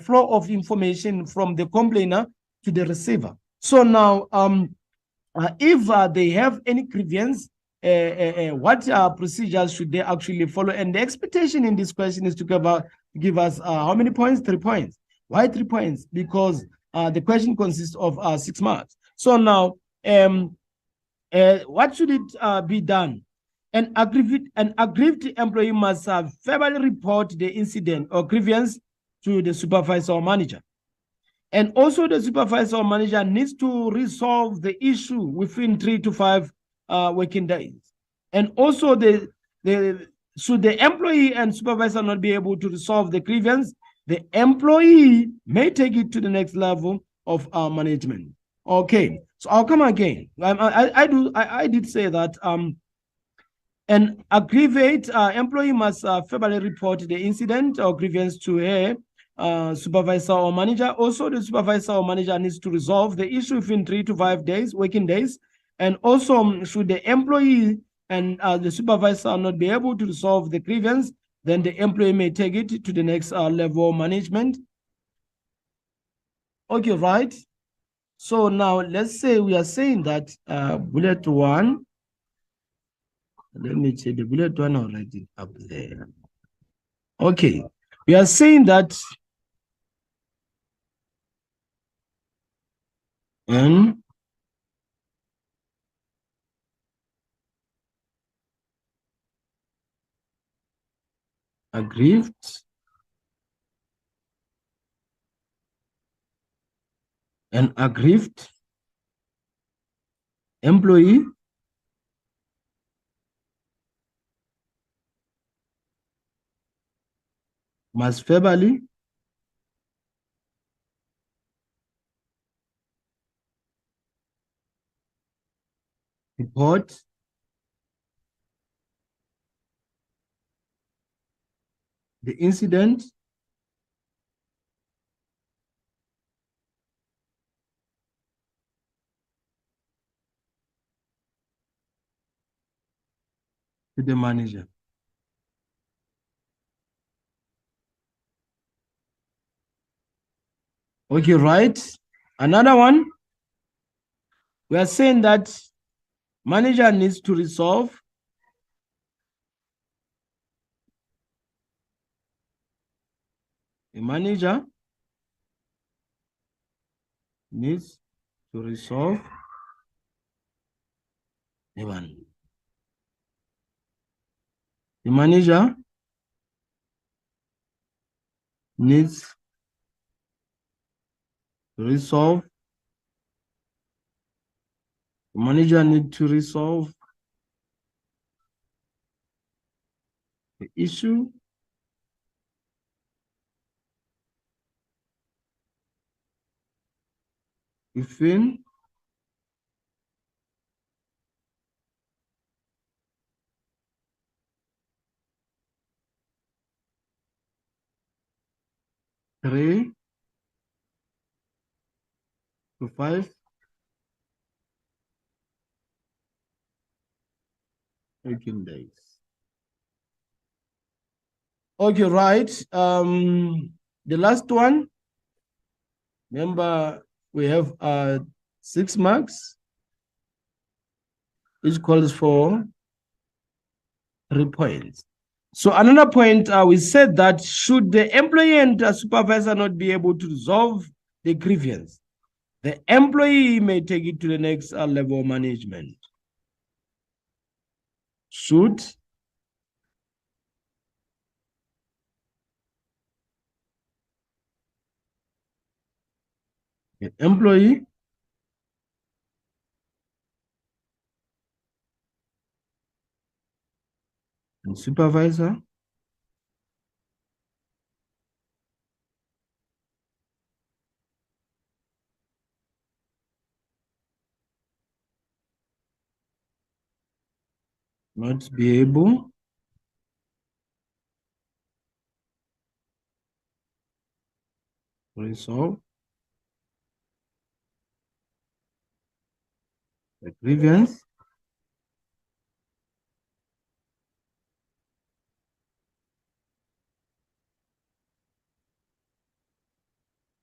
flow of information from the complainer to the receiver. So now if they have any grievance, what procedures should they actually follow? And the expectation in this question is to give us how many points? 3 points. Why 3 points? Because the question consists of 6 marks. So now, what should it be done? An aggrieved employee must verbally report the incident or grievance to the supervisor or manager. And also the supervisor or manager needs to resolve the issue within 3 to 5 working days. And also should the employee and supervisor not be able to resolve the grievance, the employee may take it to the next level of management. Okay, so I'll come again. I did say that an aggrieved employee must verbally report the incident or grievance to her supervisor or manager. Also, the supervisor or manager needs to resolve the issue within 3 to 5 days, working days. And also, should the employee and the supervisor not be able to resolve the grievance, then the employee may take it to the next level of management. Okay, right? So now let's say we are saying that bullet 1, let me check the bullet 1 already up there. Okay, we are saying that an aggrieved employee must verbally report the incident to the manager. Okay, right. Another one. We are saying that manager needs to resolve a manager needs to resolve the one. The manager needs to resolve. The manager needs to resolve the issue within three to 5 working days. Okay, right. The last one, remember we have 6 marks, which calls for 3 points. So another point, we said that should the employee and supervisor not be able to resolve the grievance, the employee may take it to the next level of management. Should the employee and supervisor not be able to resolve the grievance,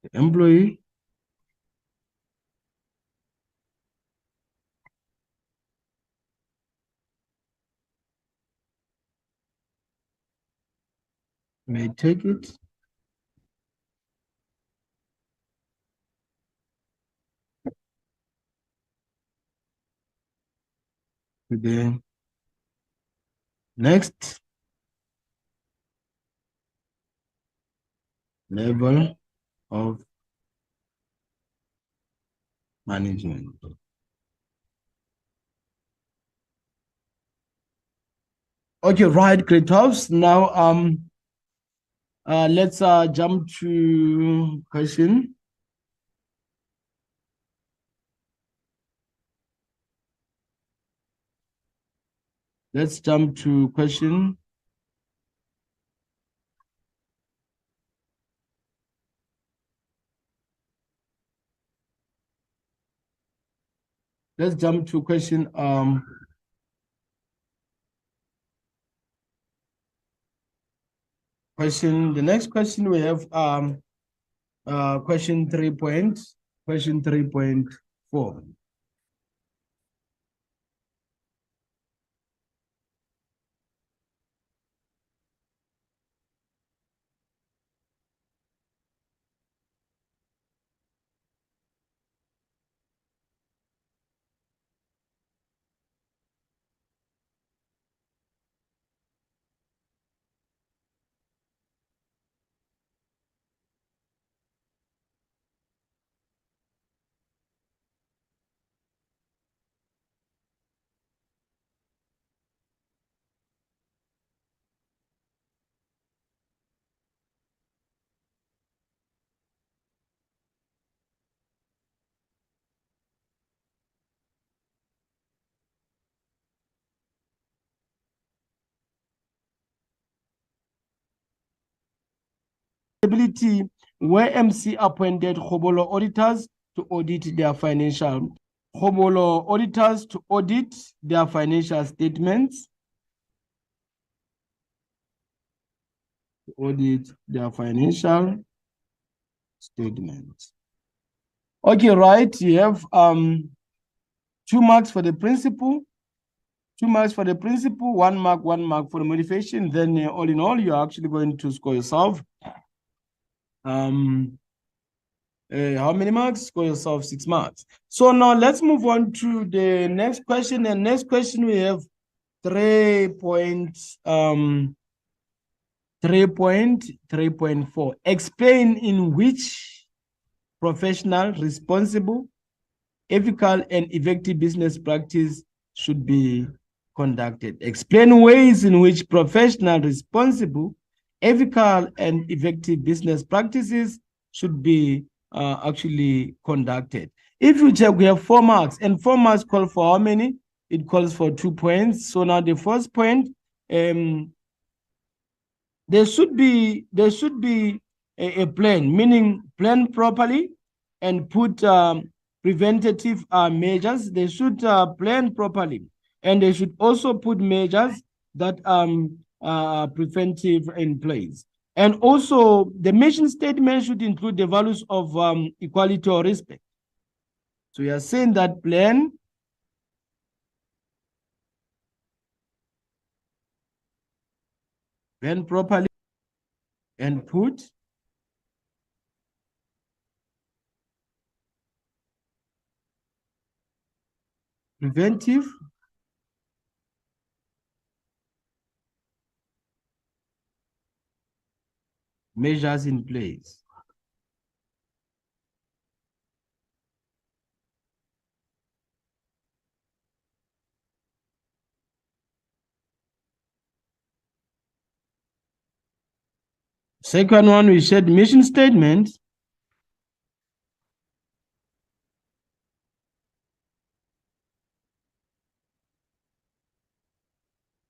the employee may take it to the next level of management. Okay, right, great house. Now let's jump to question. Let's jump to question. Let's jump to question the next question we have question 3.4. Where MC appointed Khobolo auditors to audit their financial statements. audit their financial statements. Okay, right. You have 2 marks for the principal, 2 marks for the principal, 1 mark for the motivation. Then all in all, you're actually going to score yourself. How many marks? Score yourself 6 marks. So now let's move on to the next question. And next question we have 3.4. Explain in which professional, responsible, ethical, and effective business practice should be conducted. Explain ways in which professional, responsible, ethical, and effective business practices should be actually conducted. If you check, we have 4 marks, and 4 marks call for how many? It calls for 2 points. So now the first point, there should be a plan, meaning plan properly and put preventative measures. They should plan properly, and they should also put measures that are preventive in place. And also, the mission statement should include the values of equality or respect. So we are saying that plan properly and put preventive measures in place. Second one, we said mission statement.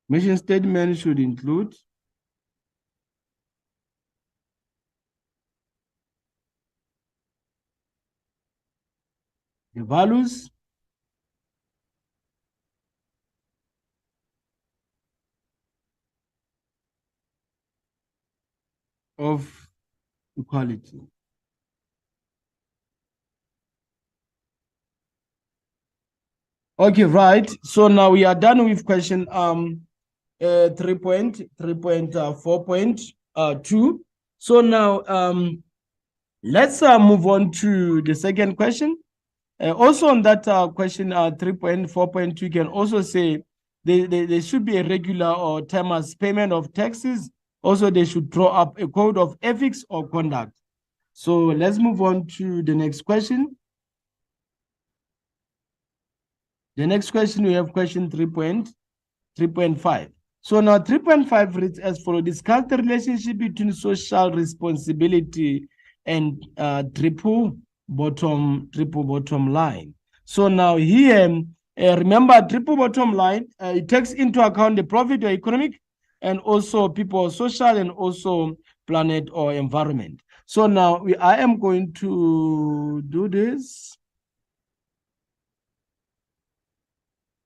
Mission statement should include the values of equality. Okay, right. So now we are done with question 3.4.2. So now let's move on to the second question. Also on that question 3.4.2, you can also say there should be a regular or timeless payment of taxes. Also, they should draw up a code of ethics or conduct. So let's move on to the next question. The next question, we have question 3.5. So now 3.5 reads as follows: discuss the relationship between social responsibility and triple bottom line. So now here, remember, triple bottom line, it takes into account the profit or economic, and also people, social, and also planet or environment. So now I am going to do this.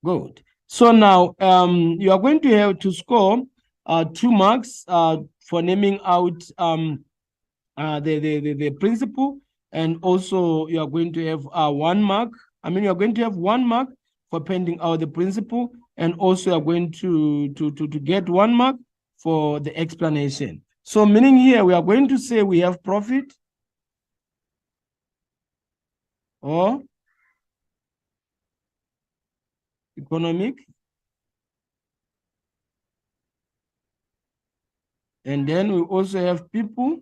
Good. So now you are going to have to score 2 marks for naming out the principle, and also you are going to have 1 mark. You are going to have 1 mark for pointing out the principle, and also you are going to get 1 mark for the explanation. So meaning here we are going to say we have profit or economic, and then we also have people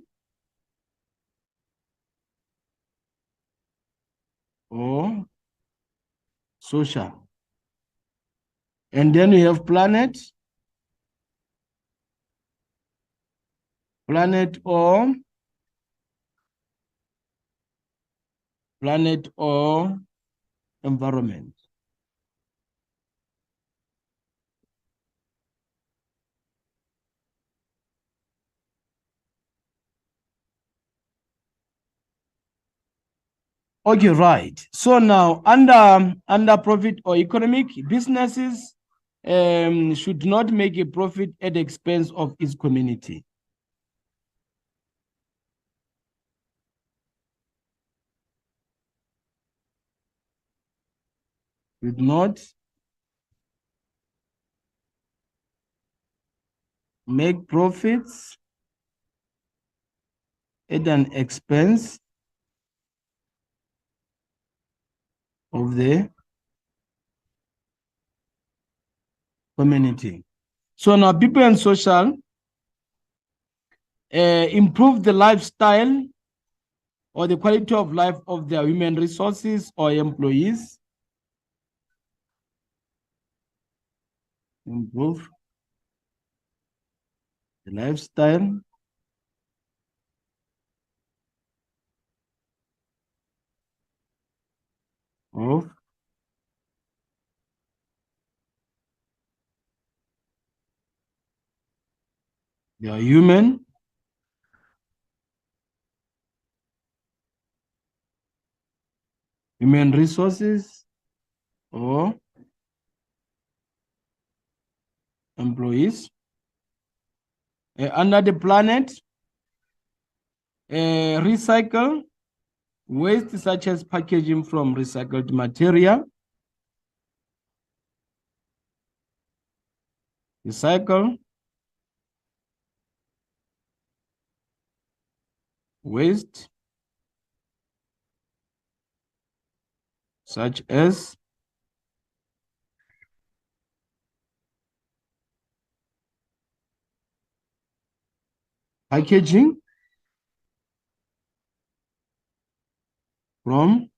or social, and then we have planet or environment. Okay, right. So now under profit or economic, businesses should not make a profit at the expense of its community. should not make profits at an expense of the community. So now people and social improve the lifestyle or the quality of life of their human resources or employees. Improve the lifestyle of their human resources or employees under the planet. Recycle waste such as packaging from recycled material. Recycle waste such as packaging from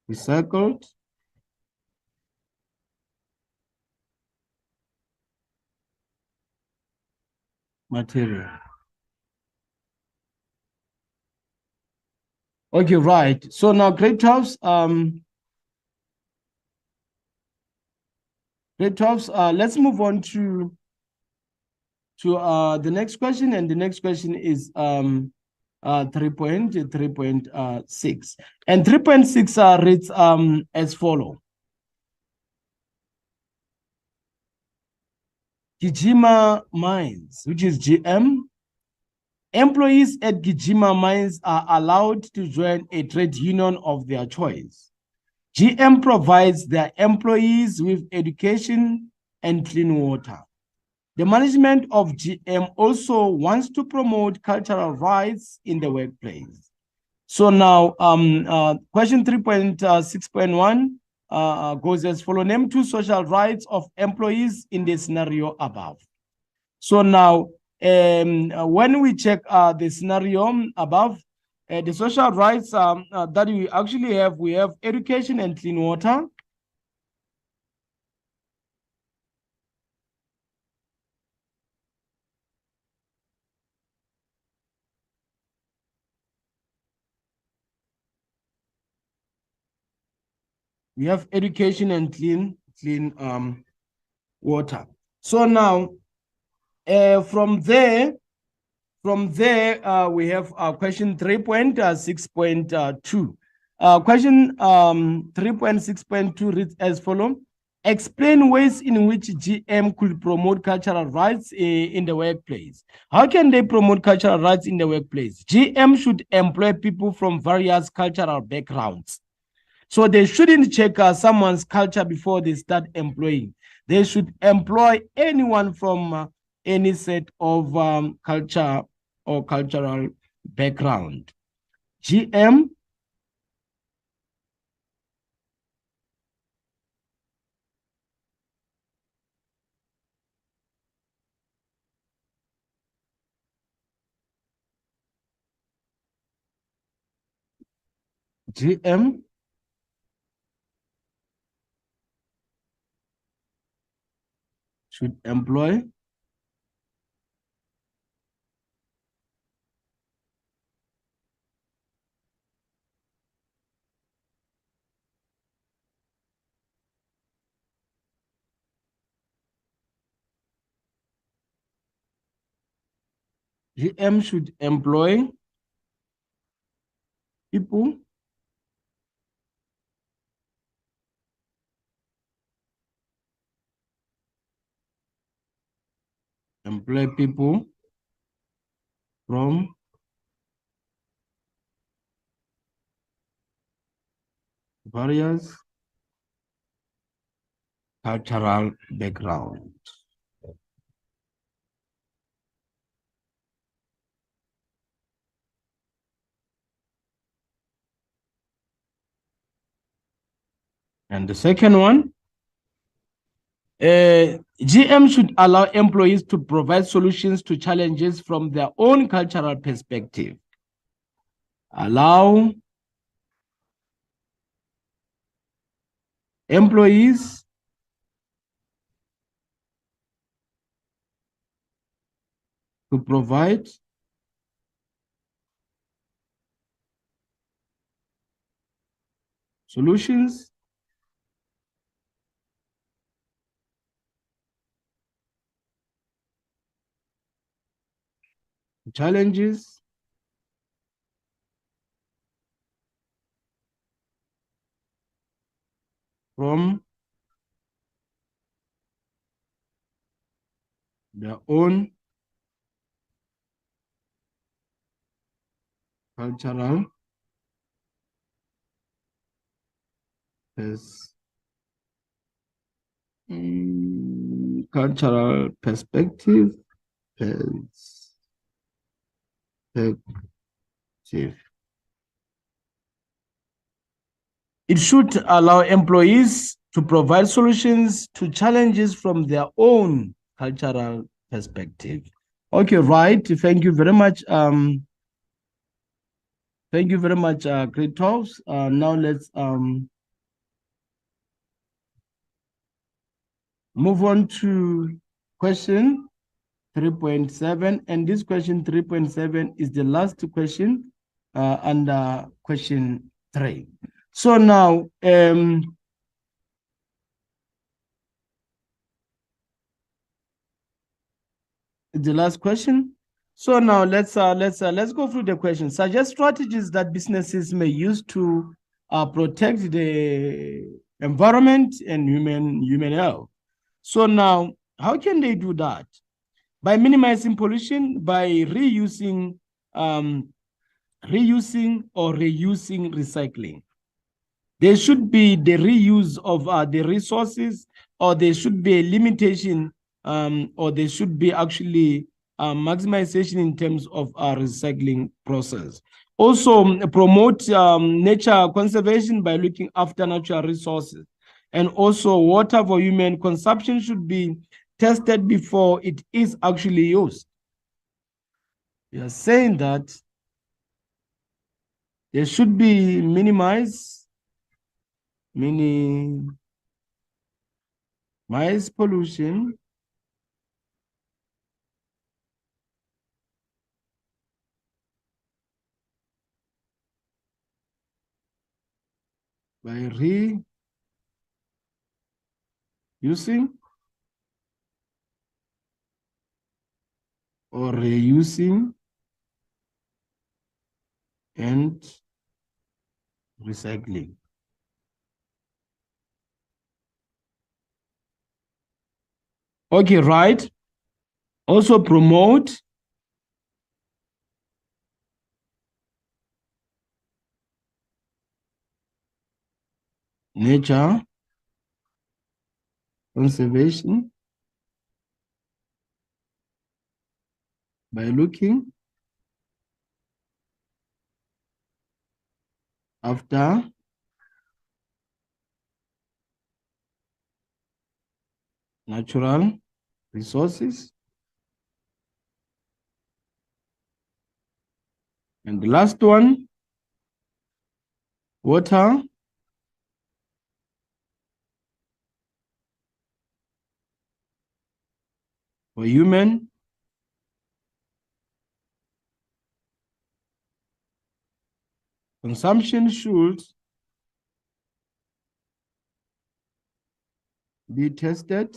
recycled material. Okay, right. So now grade 12s, let's move on to the next question, and the next question is 3.6, and 3.6 reads as follow. Gijima Mines, which is GM. Employees at Gijima Mines are allowed to join a trade union of their choice. GM provides their employees with education and clean water. The management of GM also wants to promote cultural rights in the workplace. So now, question 3.6.1 goes as follows. Name two social rights of employees in the scenario above. So now, when we check the scenario above, the social rights that we actually have, we have education and clean water. We have education and clean water. So now, from there, we have question 3.6.2. Question 3.6.2 reads as follows. Explain ways in which GM could promote cultural rights in the workplace. How can they promote cultural rights in the workplace? GM should employ people from various cultural backgrounds. So they shouldn't check someone's culture before they start employing. They should employ anyone from any set of culture or cultural background. GM GM should employ GM should employ people from various cultural background. And the second one, GM should allow employees to provide solutions to challenges from their own cultural perspective. Allow employees to provide solutions to challenges from their own cultural cultural perspective. It should allow employees to provide solutions to challenges from their own cultural perspective. Okay, right. Thank you very much. Thank you very much, Great Talks. Now let's move on to question 3.7. And this question 3.7 is the last question under question 3. So now, the last question. So now let's go through the question. Suggest strategies that businesses may use to protect the environment and human health. So now, how can they do that? By minimizing pollution, by reusing or reusing recycling. There should be the reuse of the resources, or there should be a limitation, or there should be actually maximization in terms of our recycling process. Also, promote nature conservation by looking after natural resources. And also, water for human consumption should be tested before it is actually used. We are saying that there should be minimize pollution by reusing or reusing and recycling. Okay, right. Also promote nature conservation by looking after natural resources. And the last one, water for human consumption should be tested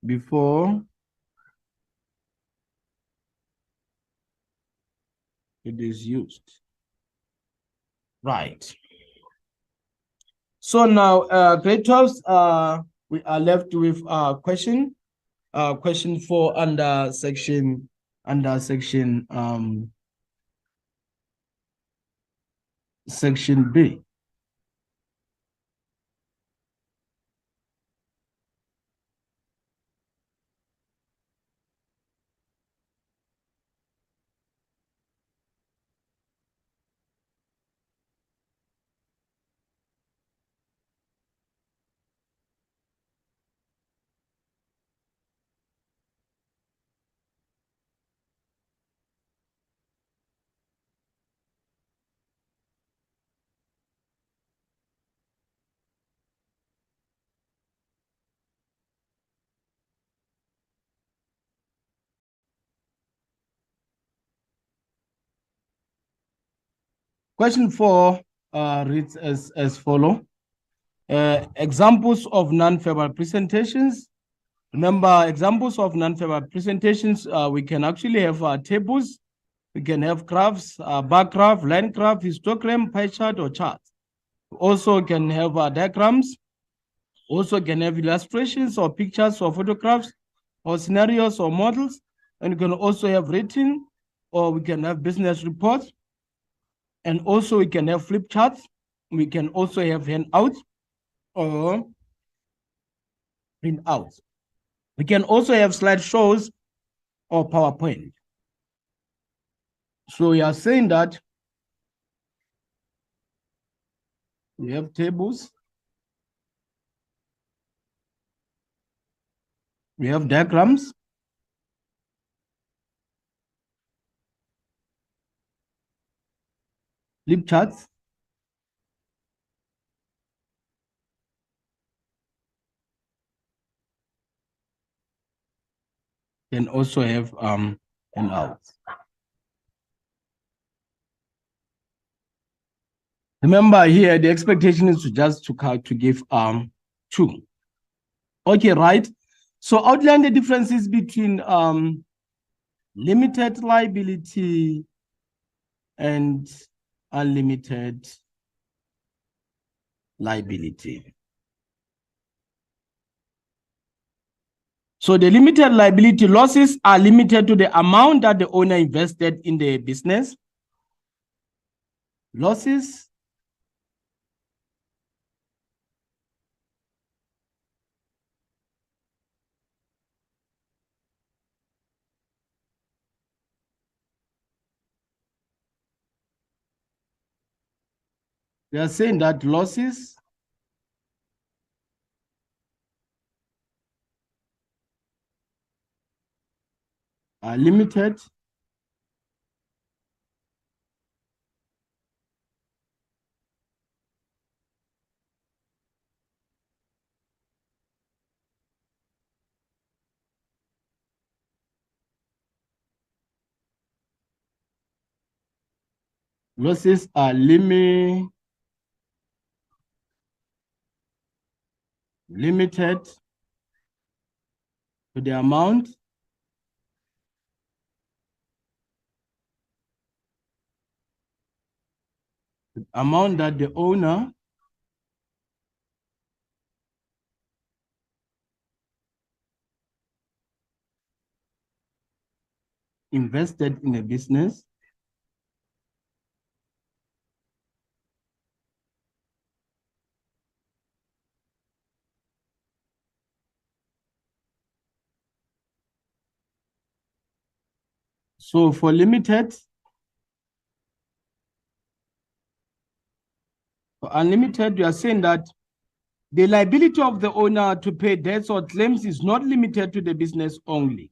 before it is used. Right. So now, grade 12s, we are left with question 4 under section Section B. Question 4 reads as follow. Examples of non-verbal presentations. Remember, examples of non-verbal presentations, we can actually have tables, we can have graphs, bar graph, line graph, histogram, pie chart, or chart. Also can have diagrams, also can have illustrations or pictures or photographs or scenarios or models, and you can also have written, or we can have business reports, and also we can have flip charts, we can also have handouts or printouts. We can also have slideshows or PowerPoint. So we are saying that we have tables, we have diagrams, flip charts, and also have handouts. Remember here, the expectation is to give 2. Okay, right? So outline the differences between limited liability and unlimited liability. So the limited liability losses are limited to the amount that the owner invested in the business. Losses they are saying that losses are limited losses are limited to the amount that the owner invested in a business. So for limited, for unlimited, you are saying that the liability of the owner to pay debts or claims is not limited to the business only.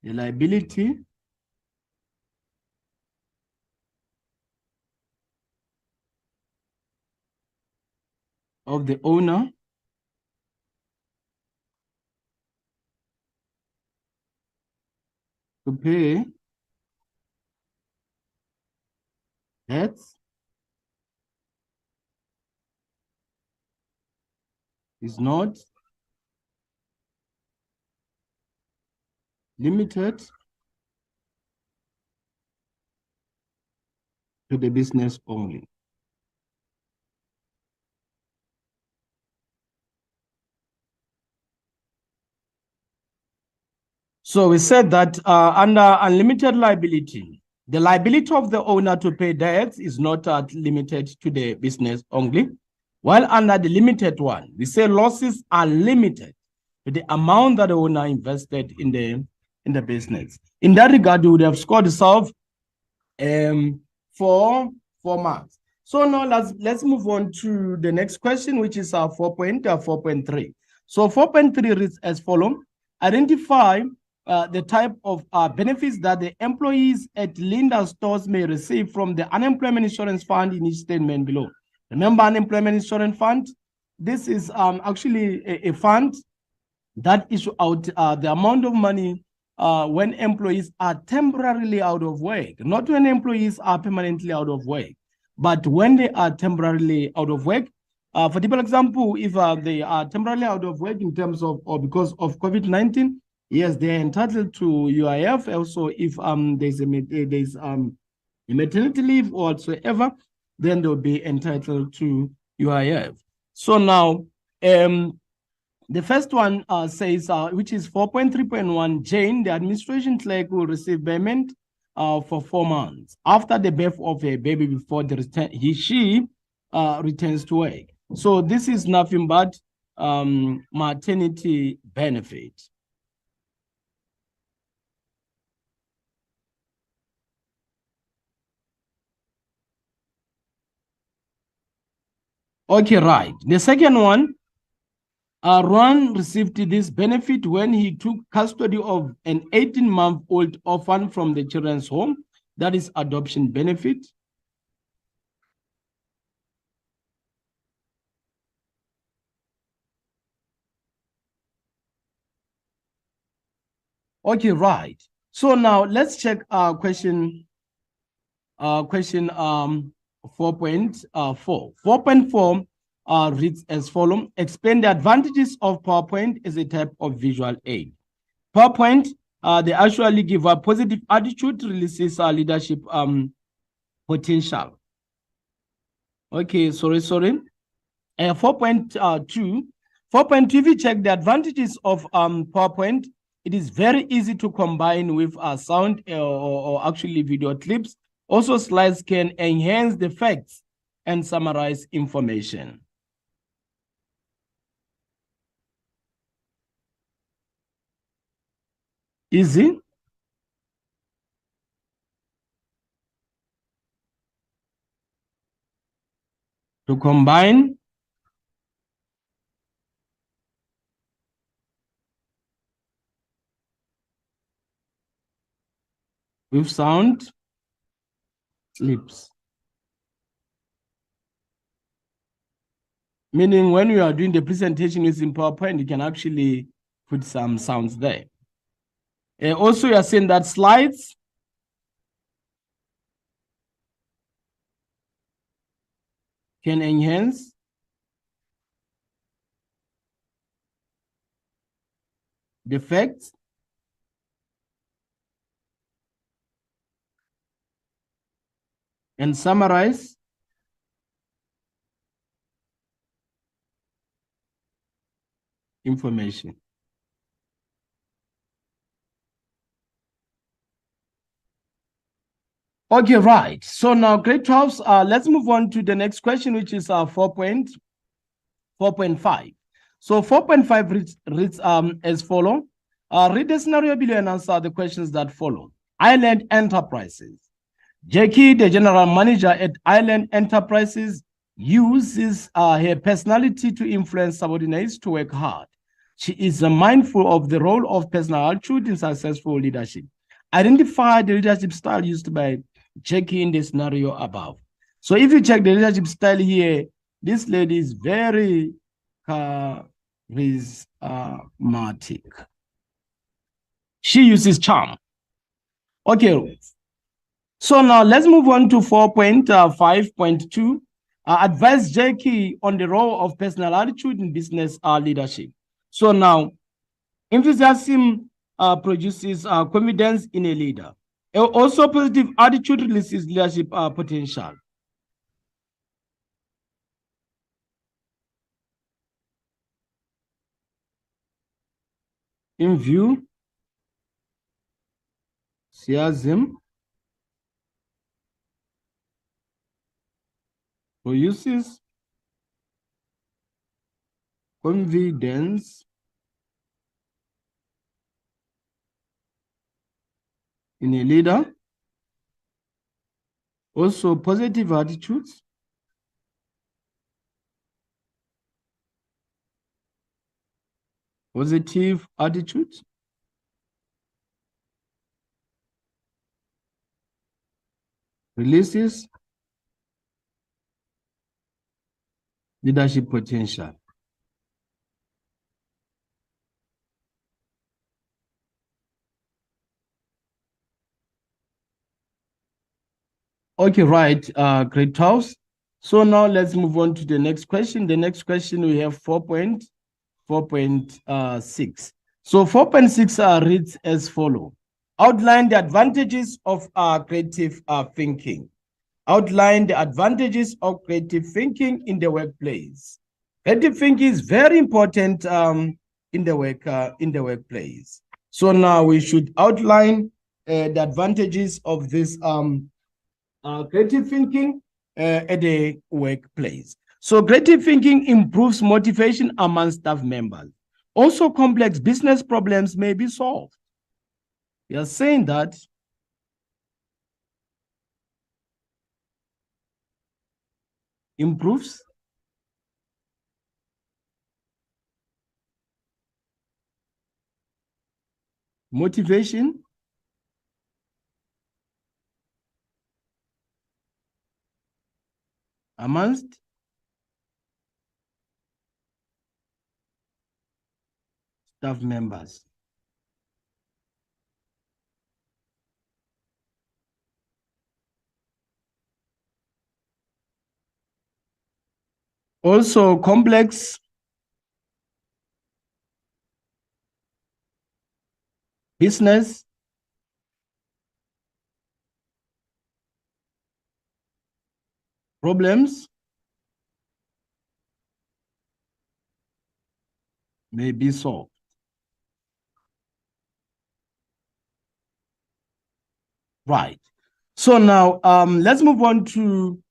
The liability of the owner to pay debts is not limited to the business only. So we said that under unlimited liability, The liability of the owner to pay debts is not limited to the business only. While under the limited one, we say losses are limited to the amount that the owner invested in the business. In that regard, you would have scored yourself 4 marks. So now let's move on to the next question, which is 4.3. So 4.3 reads as follows: identify the type of benefits that the employees at Linda stores may receive from the unemployment insurance fund in each statement below. Remember, unemployment insurance fund, this is actually a fund that issue out the amount of money when employees are temporarily out of work, not when employees are permanently out of work, but when they are temporarily out of work. For typical example, if they are temporarily out of work in terms of or because of COVID-19, yes, they are entitled to UIF. Also, if there's a maternity leave or whatsoever, then they'll be entitled to UIF. So now, the first one says, which is 4.3.1, Jane, the administration clerk, will receive payment for 4 months after the birth of a baby before she returns to work. So this is nothing but maternity benefit. Okay, right. The second one, Ron received this benefit when he took custody of an 18-month-old orphan from the children's home. That is adoption benefit. Okay, right. So now let's check question 4.4. 4.4 reads as follows: explain the advantages of PowerPoint as a type of visual aid. PowerPoint, they actually give a positive attitude, releases our leadership potential. Okay, sorry. 4.2. 4.2, if you check the advantages of PowerPoint, it is very easy to combine with sound or actually video clips. Also, slides can enhance the facts and summarize information. Easy. To combine with sound clips. Meaning when you are doing the presentation using PowerPoint, you can actually put some sounds there. Also, you are saying that slides can enhance the facts and summarize information. Okay, right. So now, grade 12s, let's move on to the next question, which is 4.5. So 4.5 reads as follows. Read the scenario below and answer the questions that follow. Island Enterprises. Jackie, the general manager at Island Enterprises, uses her personality to influence subordinates to work hard. She is mindful of the role of personal attitude in successful leadership. Identify the leadership style used by Jackie in the scenario above. So if you check the leadership style here, this lady is very charismatic. She uses charm. Okay. So now let's move on to 4.5.2. Advise Jackie on the role of personal attitude in business leadership. So now, enthusiasm produces confidence in a leader. Also, positive attitude releases leadership potential. In view, enthusiasm produces confidence in a leader. Also, positive attitudes. Positive attitudes. Releases leadership potential. Okay, right, great house. So now let's move on to the next question. The next question we have 4.6. So 4.6 reads as follows. Outline the advantages of creative thinking. Outline the advantages of creative thinking in the workplace. Creative thinking is very important in the workplace. So now we should outline the advantages of this creative thinking at the workplace. So creative thinking improves motivation among staff members. Also, complex business problems may be solved. We are saying that improves motivation amongst staff members. Also, complex business problems may be solved. Right. So now let's move on to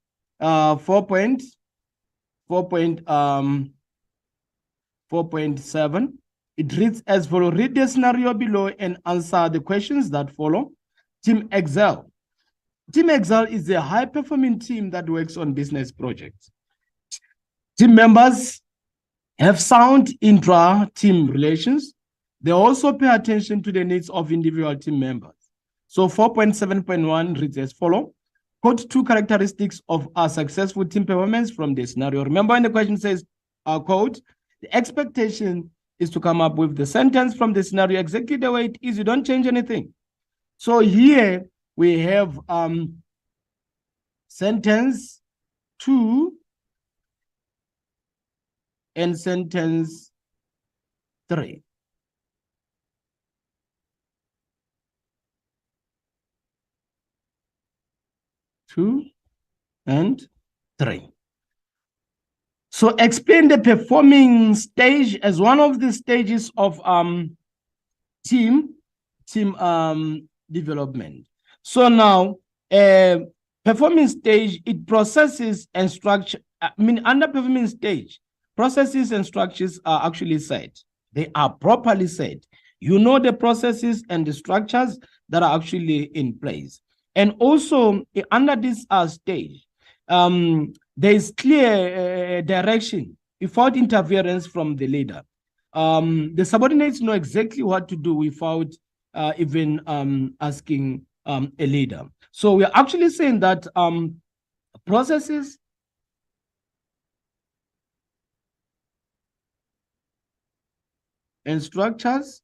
4.7. It reads as follows. Read the scenario below and answer the questions that follow. Team Excel. Team Excel is a high-performing team that works on business projects. Team members have sound intra-team relations. They also pay attention to the needs of individual team members. So 4.7.1 reads as follows. Quote two characteristics of a successful team performance from the scenario. Remember when the question says, quote, the expectation is to come up with the sentence from the scenario exactly the way it is. You don't change anything. So here we have sentence 2 and sentence 3. Two and 3. So explain the performing stage as one of the stages of team development. So now performing stage, it processes and structure. Under performing stage, processes and structures are actually set. They are properly set. You know the processes and the structures that are actually in place. And also under this stage, there is clear direction without interference from the leader. The subordinates know exactly what to do without even asking a leader. So we're actually saying that processes and structures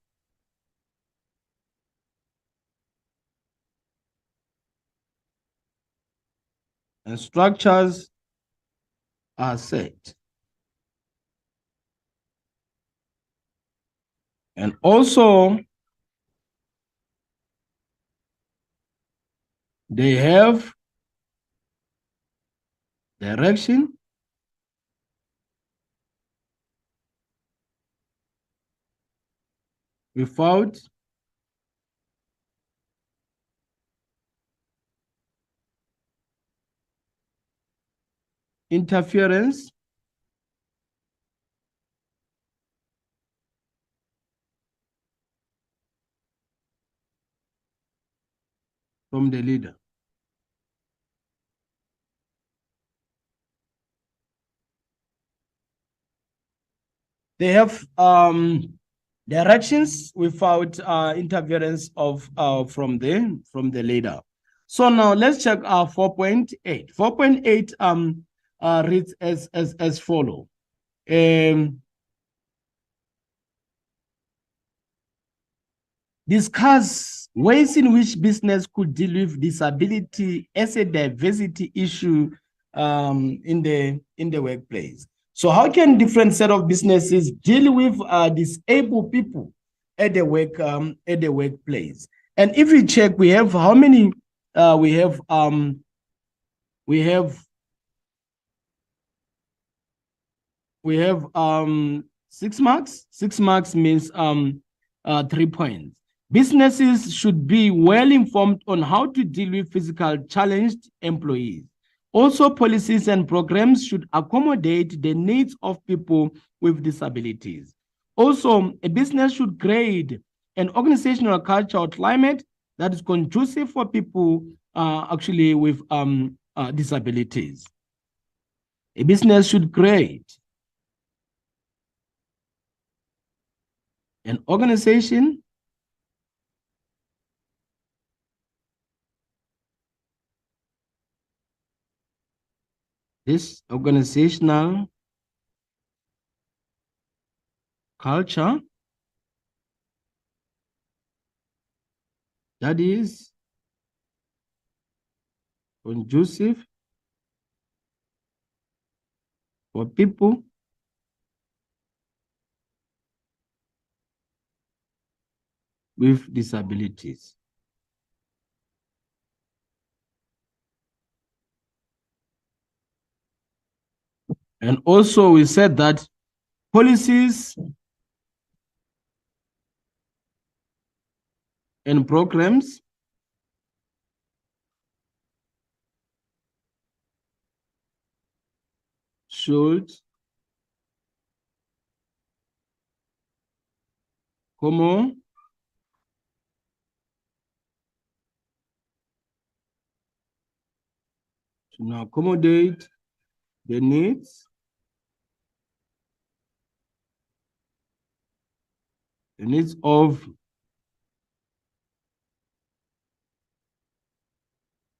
are set. And also they have direction without interference from the leader. They have directions without interference of from the leader. So now let's check our 4.8. 4.8 reads as follow. Discuss ways in which business could deal with disability as a diversity issue in the workplace. So how can different set of businesses deal with disabled people at the workplace? And if we check, we have how many? We have 6 marks. 6 marks means 3 points. Businesses should be well informed on how to deal with physical challenged employees. Also, policies and programs should accommodate the needs of people with disabilities. Also, a business should create an organizational culture or climate that is conducive for people actually with disabilities. A business should create an organization this organizational culture that is conducive for people with disabilities. And also we said that policies and programs should accommodate the needs of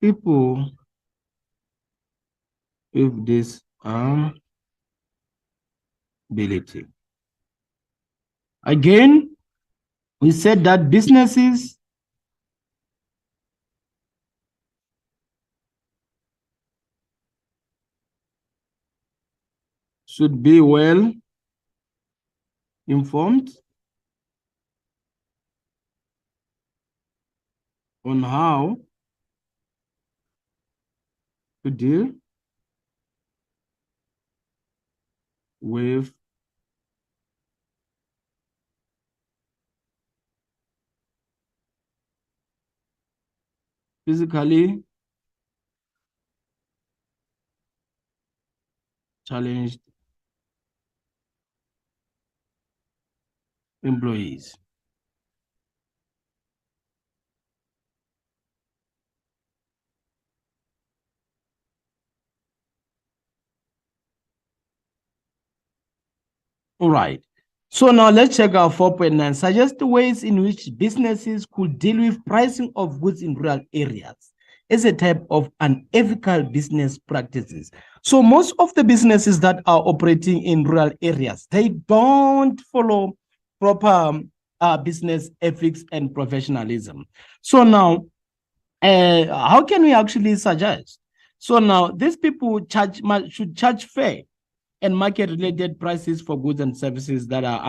people with disability. Again, we said that businesses should be well informed on how to deal with physically challenged employees. All right. So now let's check our 4.9. Suggest ways in which businesses could deal with pricing of goods in rural areas as a type of unethical business practices. So most of the businesses that are operating in rural areas, they don't follow proper business ethics and professionalism. So now, how can we actually suggest? So now these people should charge fair and market-related prices for goods and services that are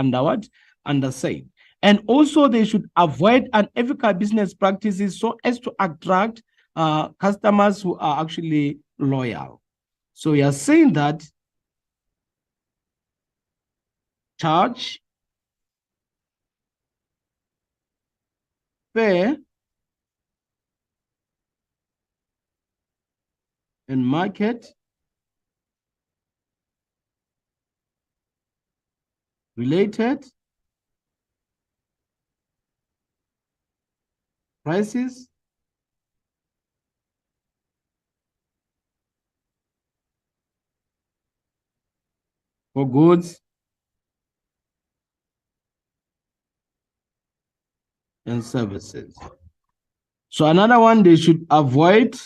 underside. And also they should avoid unethical business practices so as to attract customers who are actually loyal. So we are saying that charge fair and market related prices for goods and services. So another one, they should avoid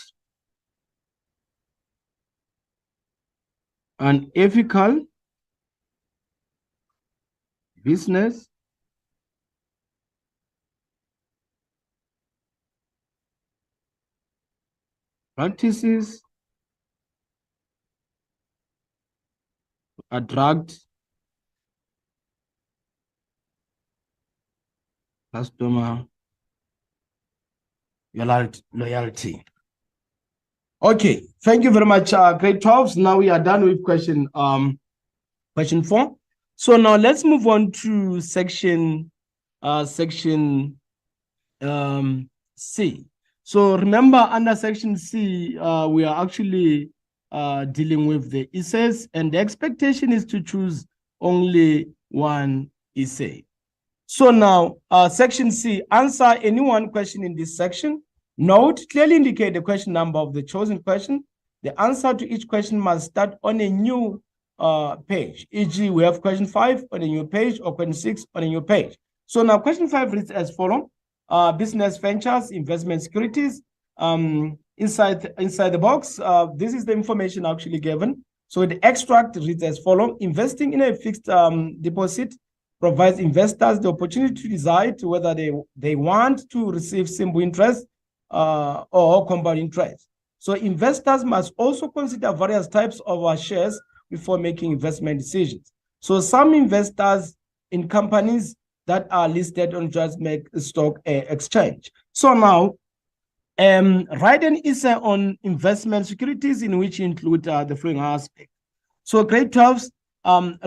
unethical business practices to attract customer loyalty. Okay, thank you very much, grade 12. Now we are done with question 4. So now let's move on to section C. So remember, under section C, we are actually dealing with the essays, and the expectation is to choose only one essay. So now, section C, answer any one question in this section. Note, clearly indicate the question number of the chosen question. The answer to each question must start on a new page. E.g., we have question 5 on a new page, or question 6 on a new page. So now question 5 reads as follows. Business ventures, investment securities. Inside the box, this is the information actually given. So the extract reads as follows. Investing in a fixed deposit provides investors the opportunity to decide whether they want to receive simple interest or compound interest. So investors must also consider various types of shares before making investment decisions. So some investors in companies that are listed on Johannesburg Stock Exchange. So now, write an essay on investment securities in which include the following aspects. So grade 12s,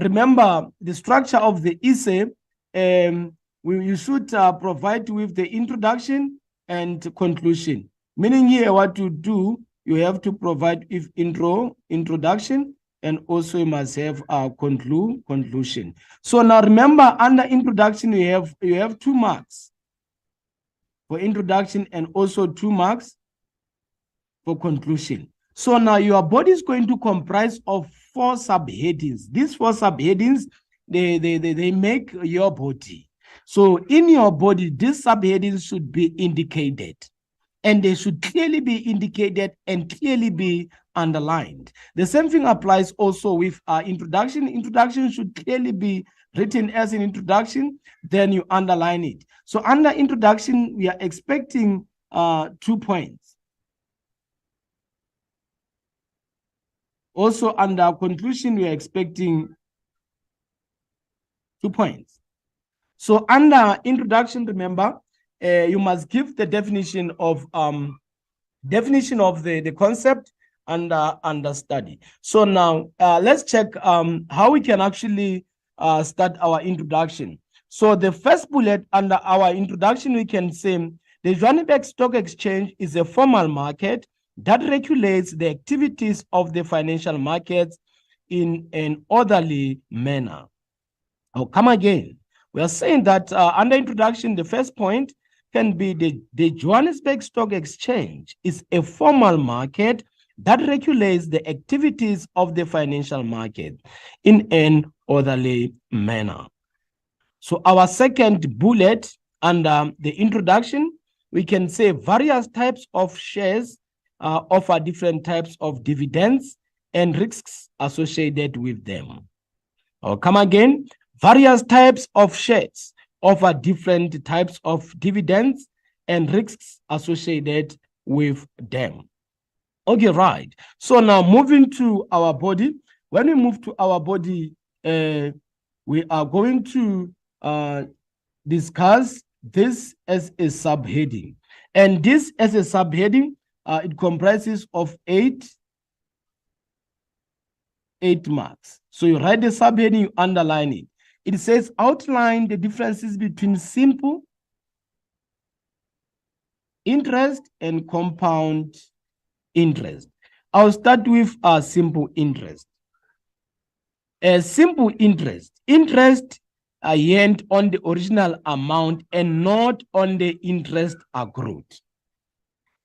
remember the structure of the essay. You should provide with the introduction and conclusion. Meaning here, what to do, you have to provide with introduction, and also you must have a conclusion. So now remember, under introduction, you have 2 marks for introduction and also 2 marks for conclusion. So now your body is going to comprise of 4 subheadings. These 4 subheadings, they make your body. So in your body, these subheadings should be indicated, and they should clearly be indicated and clearly be underlined. The same thing applies also with introduction. Introduction should clearly be written as an introduction, then you underline it. So under introduction, we are expecting 2 points. Also under conclusion, we are expecting 2 points. So under introduction, remember, you must give the definition of the concept and understudy. So now let's check how we can actually start our introduction. So the first bullet under our introduction, we can say the Johannesburg Stock Exchange is a formal market that regulates the activities of the financial markets in an orderly manner. I'll come again. We are saying that under introduction, the first point can be the Johannesburg Stock Exchange is a formal market that regulates the activities of the financial market in an orderly manner. So our second bullet under the introduction, we can say various types of shares offer different types of dividends and risks associated with them. I'll come again. Various types of shares offer different types of dividends and risks associated with them. Okay, right. So now moving to our body. When we move to our body, we are going to discuss this as a subheading. And this as a subheading, it comprises of 8 marks. So you write the subheading, you underline it. It says outline the differences between simple interest and compound interest. I'll start with simple interest. A simple interest. Interest earned on the original amount and not on the interest accrued.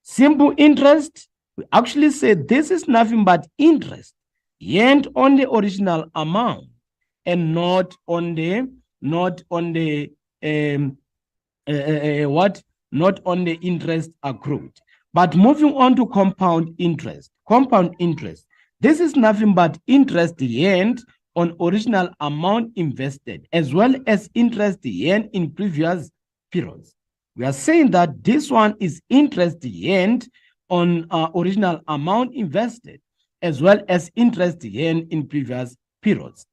Simple interest, we actually say this is nothing but interest earned on the original amount and not on the not on the interest accrued. But moving on to compound interest. Compound interest, this is nothing but interest earned on original amount invested as well as interest earned in previous periods. We are saying that this one is interest earned on original amount invested as well as interest earned in previous periods.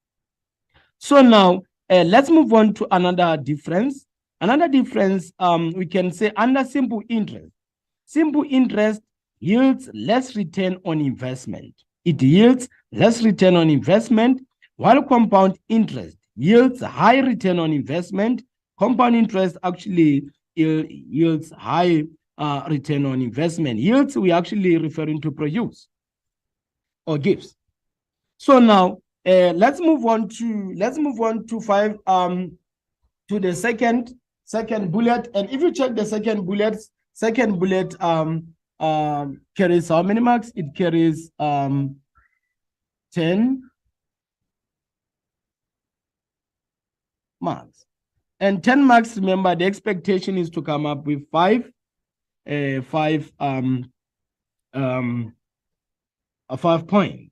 So now let's move on to another difference. Another difference, we can say under simple interest. Simple interest yields less return on investment. It yields less return on investment, while compound interest yields high return on investment. Compound interest actually yields high return on investment. Yields, we actually referring to produce or gives. So now let's move on to five to the second bullet. And if you check the second bullet carries how many marks? It carries 10 marks. And 10 marks, remember, the expectation is to come up with 5 points.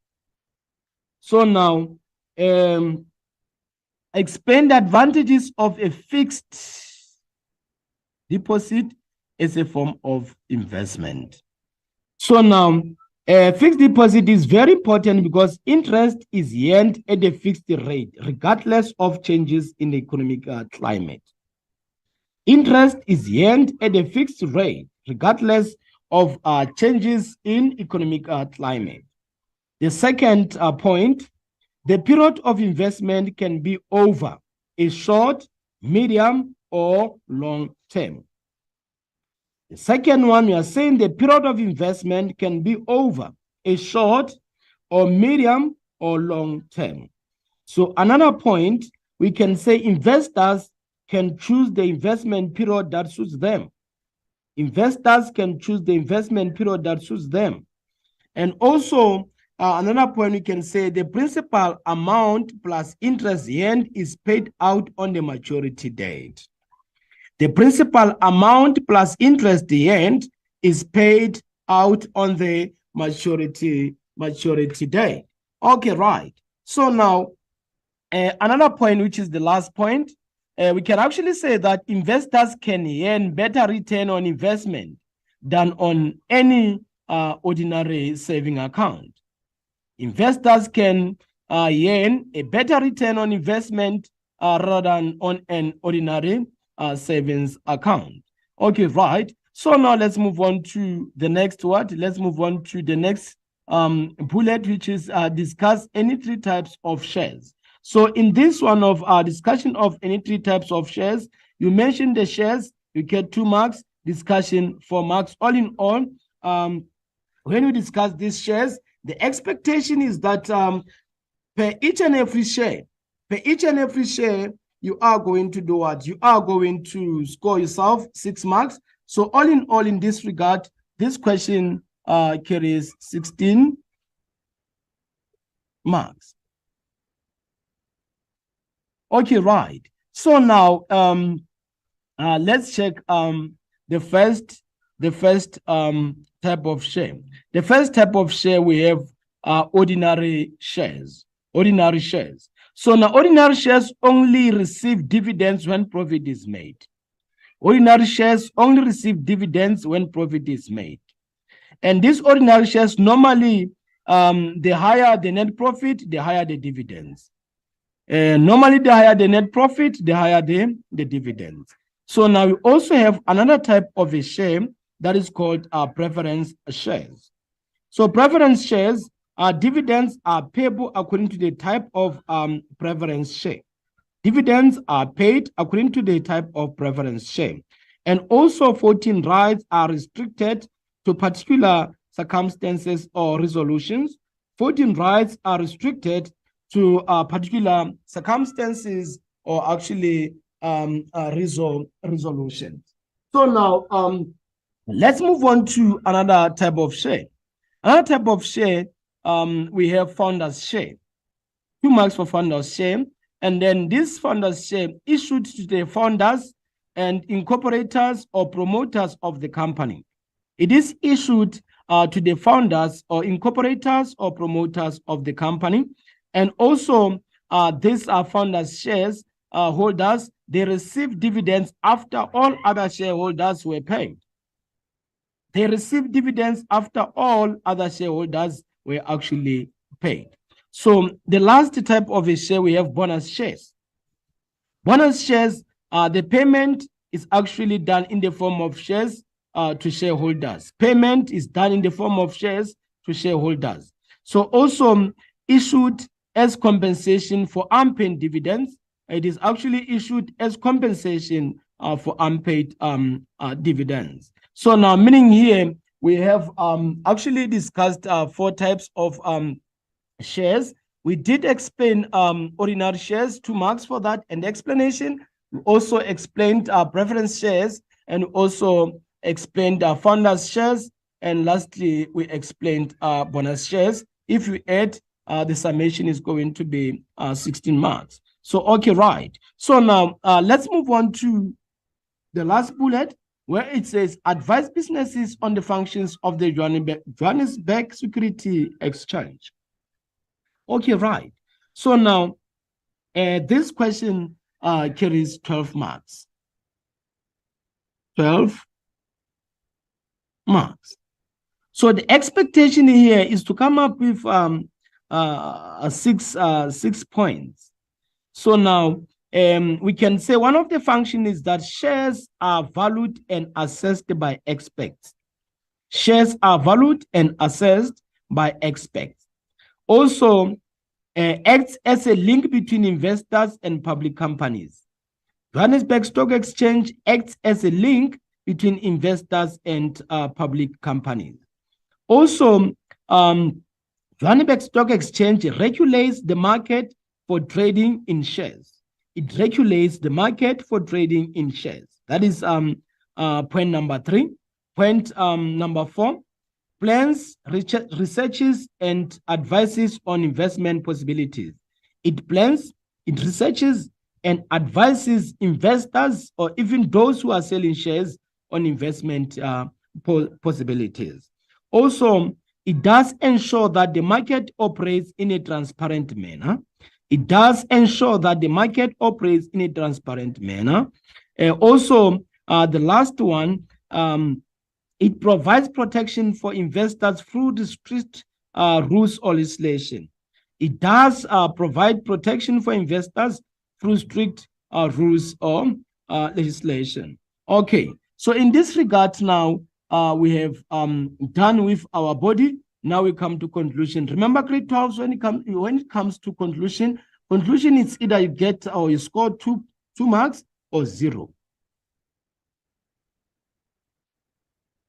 So now, explain the advantages of a fixed deposit as a form of investment. So now, a fixed deposit is very important because interest is earned at a fixed rate, regardless of changes in the economic climate. Interest is earned at a fixed rate, regardless of changes in economic climate. The second point, the period of investment can be over a short, medium, or long term. The second one, we are saying the period of investment can be over a short or medium or long term. So another point, we can say investors can choose the investment period that suits them. Investors can choose the investment period that suits them. And also, another point we can say the principal amount plus interest earned is paid out on the maturity date. The principal amount plus interest earned is paid out on the maturity date. Okay, right. So now, another point, which is the last point, we can actually say that investors can earn better return on investment than on any ordinary saving account. Investors can earn a better return on investment rather than on an ordinary savings account. Okay, right. So now let's move on to the next what? Let's move on to the next bullet, which is discuss any 3 types of shares. So in this one of our discussion of any 3 types of shares, you mentioned the shares, you get 2 marks, discussion 4 marks. All in all, when we discuss these shares, the expectation is that per each and every share, you are going to do what? You are going to score yourself 6 marks. So all in all, in this regard, this question carries 16 marks. Okay, right. So now let's check the first type of share. The first type of share we have ordinary shares. Ordinary shares. So now ordinary shares only receive dividends when profit is made. Ordinary shares only receive dividends when profit is made. And these ordinary shares normally, the higher the net profit, the higher the dividends. Normally, the higher the net profit, the higher the dividends. So now we also have another type of a share that is called preference shares. So preference shares, dividends are payable according to the type of preference share. Dividends are paid according to the type of preference share. And also voting rights are restricted to particular circumstances or resolutions. Voting rights are restricted to particular circumstances or actually resolution. So now let's move on to another type of share. Another type of share, we have founders share. 2 marks for founders share. And then this founders share issued to the founders and incorporators or promoters of the company. It is issued to the founders or incorporators or promoters of the company. And also, these are founders shares holders. They receive dividends after all other shareholders were paid. They receive dividends after all other shareholders were actually paid. So the last type of a share, we have bonus shares. Bonus shares, the payment is actually done in the form of shares to shareholders. Payment is done in the form of shares to shareholders. So also issued as compensation for unpaid dividends. It is actually issued as compensation for unpaid dividends. So now, meaning here, we have actually discussed 4 types of shares. We did explain ordinary shares, 2 marks for that, and explanation. We also explained preference shares, and also explained founders shares, and lastly, we explained bonus shares. If you add, the summation is going to be 16 marks. So, okay, right. So now, let's move on to the last bullet, where it says advise businesses on the functions of the Johannesburg Security Exchange. Okay, right. So now, this question carries 12 marks. 12 marks. So the expectation here is to come up with 6 points. So now, we can say one of the functions is that shares are valued and assessed by experts. Shares are valued and assessed by experts. Also, acts as a link between investors and public companies. Johannesburg Stock Exchange acts as a link between investors and public companies. Also, Johannesburg Stock Exchange regulates the market for trading in shares. It regulates the market for trading in shares. That is point number 3. Point number 4, plans, researches, and advises on investment possibilities. It plans, it researches, and advises investors or even those who are selling shares on investment possibilities. Also, it does ensure that the market operates in a transparent manner. It does ensure that the market operates in a transparent manner. Also, the last one, it provides protection for investors through the strict rules or legislation. It does provide protection for investors through strict rules or legislation. Okay, so in this regard now, we have done with our body. Now we come to conclusion. Remember, grade 12, when it comes to conclusion is either you get or you score 2 marks or 0.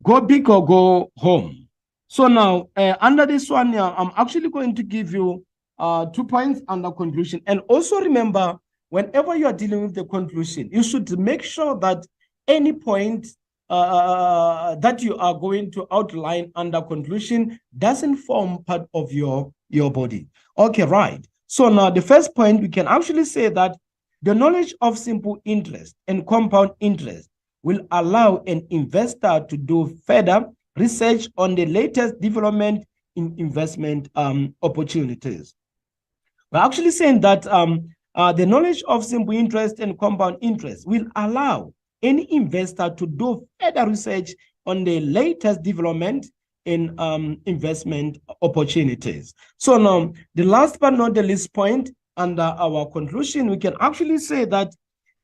Go big or go home. So now, under this one, I'm actually going to give you 2 points under conclusion. And also remember, whenever you are dealing with the conclusion, you should make sure that any point that you are going to outline under conclusion doesn't form part of your body. Okay, right. So now the first point, we can actually say that the knowledge of simple interest and compound interest will allow an investor to do further research on the latest development in investment opportunities. We're actually saying that the knowledge of simple interest and compound interest will allow any investor to do further research on the latest development in investment opportunities. So now, the last but not the least point under our conclusion, we can actually say that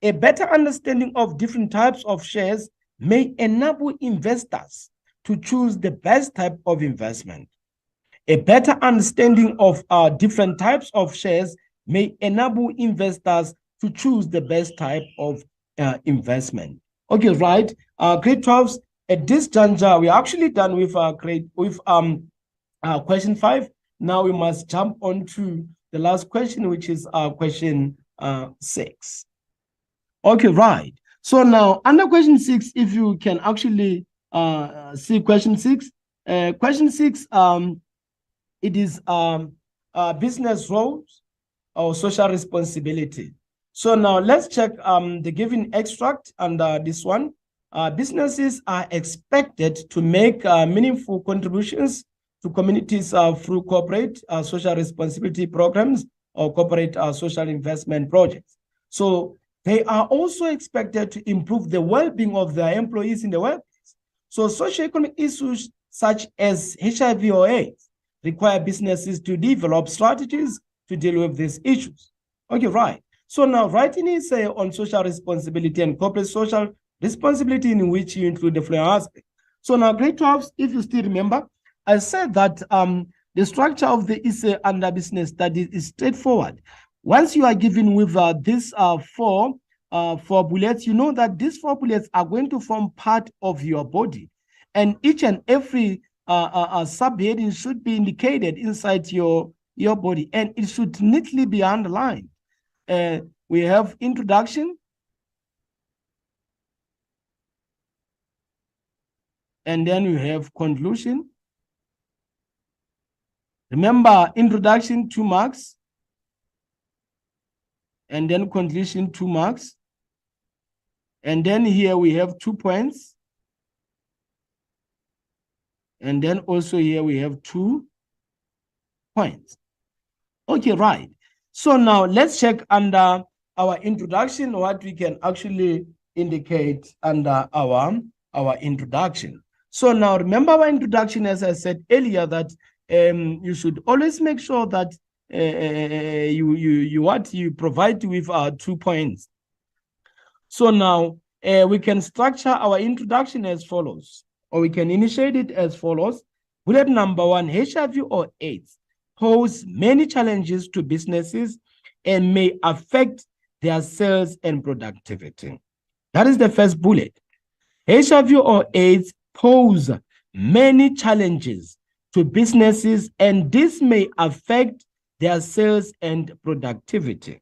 a better understanding of different types of shares may enable investors to choose the best type of investment. A better understanding of different types of shares may enable investors to choose the best type of investment. Okay, right. Grade 12s, at this juncture, we're actually done with question 5. Now we must jump on to the last question, which is question 6. Okay, right. So now under question 6, if you can actually see question 6, question 6, it is business roles or social responsibility. So now let's check the given extract under this one. Businesses are expected to make meaningful contributions to communities through corporate social responsibility programs or corporate social investment projects. So they are also expected to improve the well-being of their employees in the workplace. So socioeconomic issues such as HIV or AIDS require businesses to develop strategies to deal with these issues. Okay, right. So now writing is on social responsibility and corporate social responsibility, in which you include the following aspect. So now grade 12, if you still remember, I said that the structure of the essay under business studies is straightforward. Once you are given with these four bullets, you know that these 4 bullets are going to form part of your body, and each and every subheading should be indicated inside your body, and it should neatly be underlined. We have introduction, and then we have conclusion. Remember, introduction 2 marks, and then conclusion 2 marks, and then here we have 2 points, and then also here we have 2 points. Okay, right. So now let's check under our introduction what we can actually indicate under our introduction. So now remember our introduction, as I said earlier, that you should always make sure that you provide with 2 points. So now we can structure our introduction as follows, or we can initiate it as follows. Bullet number 1, HIV or AIDS pose many challenges to businesses and may affect their sales and productivity. That is the first bullet. HIV or AIDS pose many challenges to businesses, and this may affect their sales and productivity.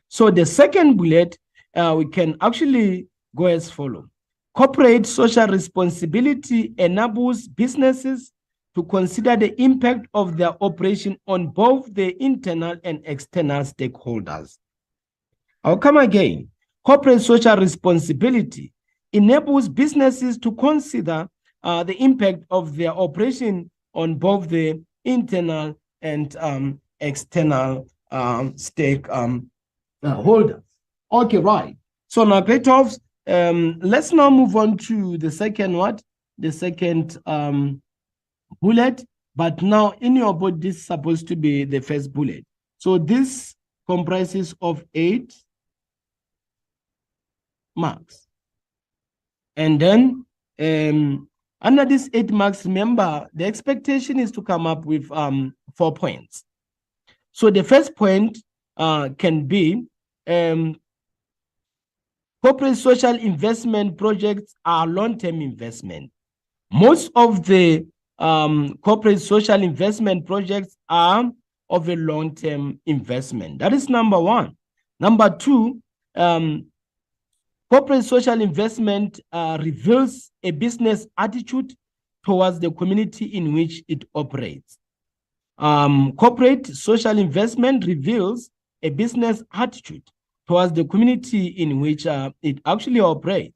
So the second bullet, we can actually go as follows. Corporate social responsibility enables businesses to consider the impact of their operation on both the internal and external stakeholders. I'll come again. Corporate social responsibility enables businesses to consider the impact of their operation on both the internal and external stakeholders. Okay, right. So now, grade 12, let's now move on to the second what? The second bullet, but now in your board, this is supposed to be the first bullet. So this comprises of 8 marks. And then under these 8 marks, remember, the expectation is to come up with 4 points. So the first point can be corporate social investment projects are long-term investment. Most of the corporate social investment projects are of a long-term investment. That is number 1. Number 2, corporate social investment reveals a business attitude towards the community in which it operates. Corporate social investment reveals a business attitude towards the community in which it actually operates.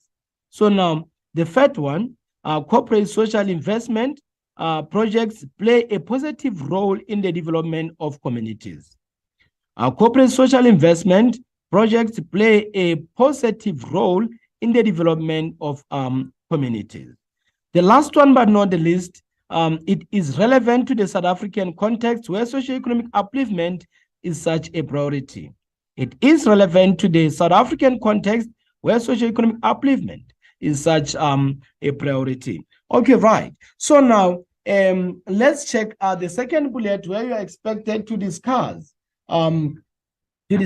So now, the third one, corporate social investment projects play a positive role in the development of communities. Corporate social investment projects play a positive role in the development of communities. The last one, but not the least, it is relevant to the South African context where socioeconomic upliftment is such a priority. It is relevant to the South African context where socioeconomic upliftment is such a priority. Okay, right. So now let's check the second bullet where you are expected to discuss the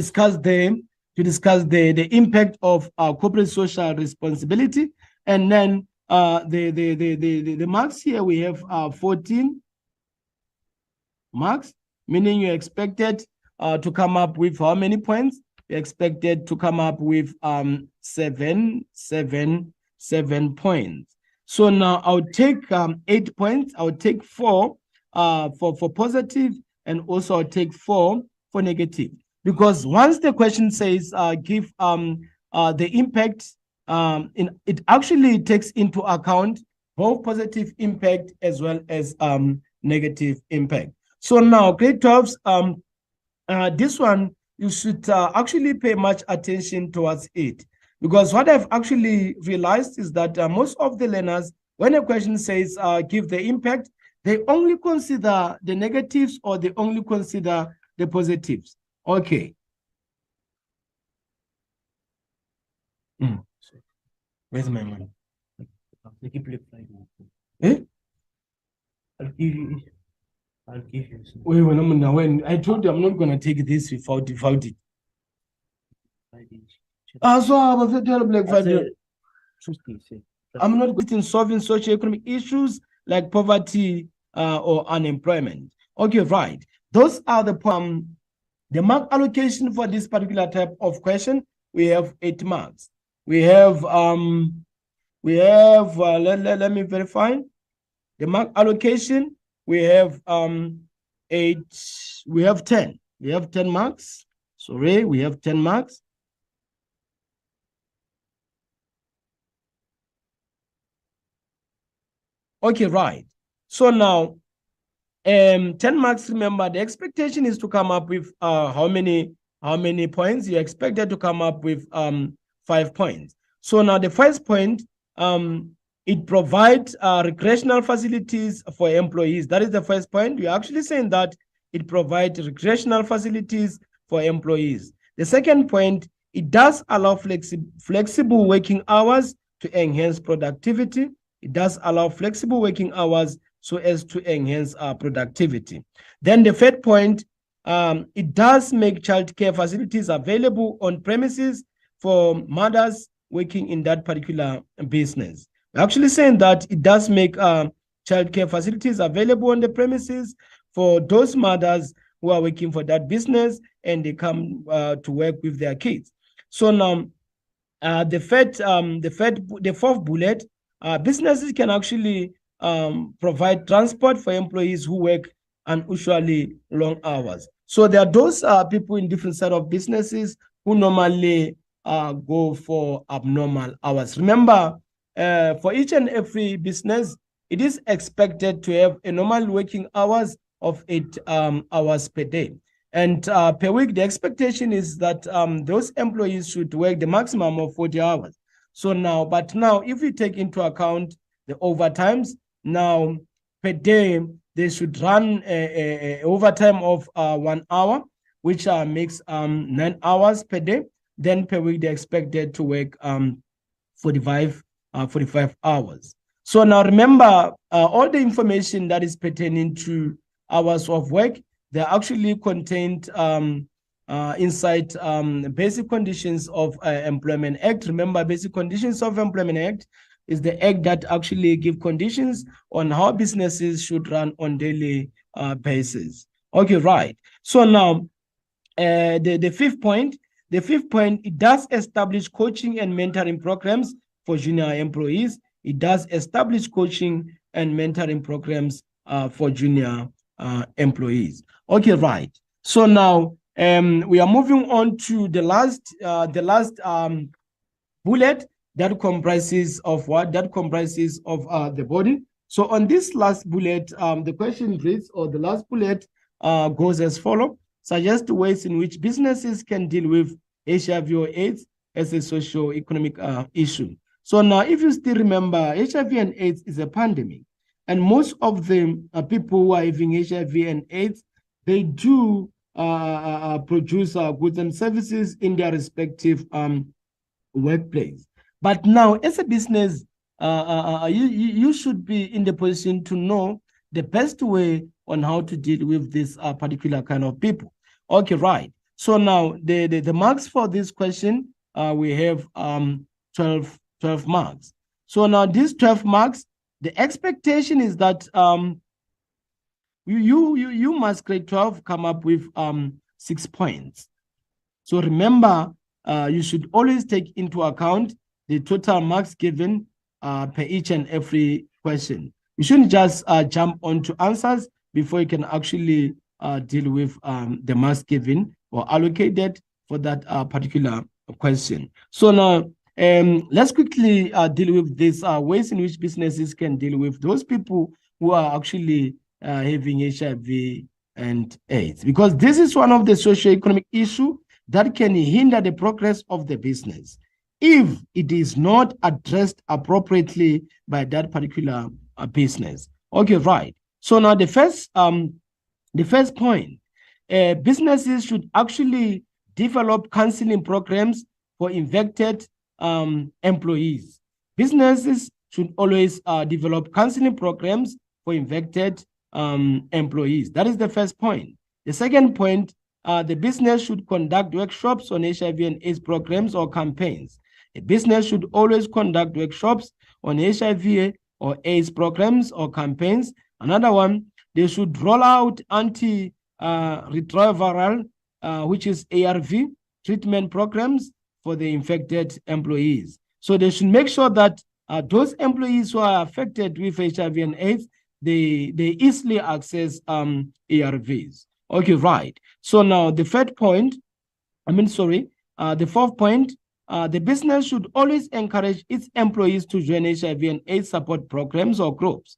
impact of corporate social responsibility, and then the marks here we have 14 marks, meaning you're expected to come up with how many points? you're expected to come up with 7 points. So now I'll take 8 points. I'll take 4 for positive, and also I'll take 4 for negative. Because once the question says give the impact, it actually takes into account both positive impact as well as negative impact. So now grade 12s, this one you should actually pay much attention towards it, because what I've actually realized is that most of the learners, when a question says give the impact, they only consider the negatives or they only consider the positives. Okay. Where's my money? Eh? I'll give you. Wait, when I told you I'm not gonna take this without it. So I was Black Friday. I'm not good in solving socioeconomic issues like poverty or unemployment. Okay, right. Those are the mark allocation for this particular type of question. We have 8 marks. We have let me verify the mark allocation. We have 8. We have 10. We have 10 marks. Sorry, we have 10 marks. Okay, right. So now 10 marks. Remember, the expectation is to come up with how many points? You're expected to come up with 5 points. So now the first point, it provides recreational facilities for employees. That is the first point. You're actually saying that it provides recreational facilities for employees. The second point, it does allow flexible working hours to enhance productivity. It does allow flexible working hours so as to enhance productivity. Then the third point, it does make childcare facilities available on premises for mothers working in that particular business. We're actually saying that it does make childcare facilities available on the premises for those mothers who are working for that business and they come to work with their kids. So now the fourth bullet, businesses can actually provide transport for employees who work unusually long hours. So there are those people in different set of businesses who normally go for abnormal hours. Remember, for each and every business, it is expected to have a normal working hours of 8 hours per day. And per week, the expectation is that those employees should work the maximum of 40 hours. So now, but now, if we take into account the overtimes, now per day, they should run a overtime of 1 hour, which makes 9 hours per day. Then per week, they're expected to work 45 hours. So now remember, all the information that is pertaining to hours of work, they're actually contained inside Basic Conditions of Employment Act. Remember, Basic Conditions of Employment Act is the act that actually give conditions on how businesses should run on daily basis. Okay, right. So now the fifth point, it does establish coaching and mentoring programs for junior employees. It does establish coaching and mentoring programs for junior employees. Okay, right. So now we are moving on to the last bullet that comprises of what? That comprises of the body. So on this last bullet, the question reads, or the last bullet goes as follows: suggest ways in which businesses can deal with HIV or AIDS as a socio-economic issue. So now, if you still remember, HIV and AIDS is a pandemic, and most of the people who are having HIV and AIDS, they do produce goods and services in their respective workplace. But now, as a business, you should be in the position to know the best way on how to deal with this particular kind of people. Okay, right. So now the marks for this question, we have 12 marks. So now these 12 marks, the expectation is that you must grade 12 come up with 6 points. So remember, you should always take into account the total marks given per each and every question. You shouldn't just jump onto answers before you can actually deal with the marks given or allocated for that particular question. So now, let's quickly deal with these ways in which businesses can deal with those people who are actually having HIV and AIDS, because this is one of the socio-economic issues that can hinder the progress of the business if it is not addressed appropriately by that particular business. Okay, right. So now the first point, businesses should actually develop counseling programs for infected employees. Businesses should always develop counseling programs for infected employees. That is the first point. The second point, the business should conduct workshops on HIV and AIDS programs or campaigns. A business should always conduct workshops on HIV or AIDS programs or campaigns. Another one, they should roll out antiretroviral, which is ARV, treatment programs for the infected employees. So they should make sure that those employees who are affected with HIV and AIDS, they easily access ARVs. Okay, right. So now the fourth point, the business should always encourage its employees to join HIV and AIDS support programs or groups.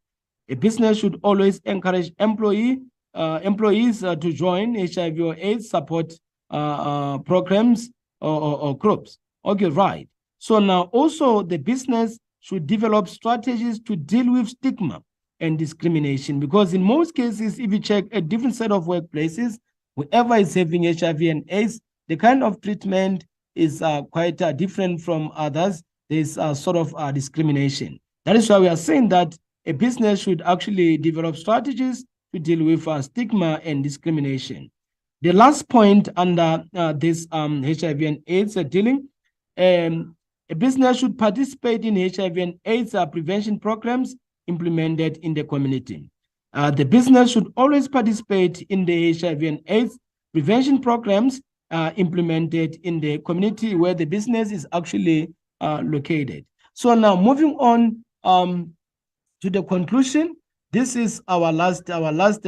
A business should always encourage employees to join HIV or AIDS support programs or groups. Okay, right. So now also the business should develop strategies to deal with stigma and discrimination, because in most cases, if you check a different set of workplaces, whoever is having HIV and AIDS, the kind of treatment is quite different from others. There's sort of discrimination. That is why we are saying that a business should actually develop strategies to deal with stigma and discrimination. The last point under this HIV and AIDS dealing, a business should participate in HIV and AIDS prevention programs implemented in the community. The business should always participate in the HIV and AIDS prevention programs implemented in the community where the business is actually located. So now moving on to the conclusion, this is our last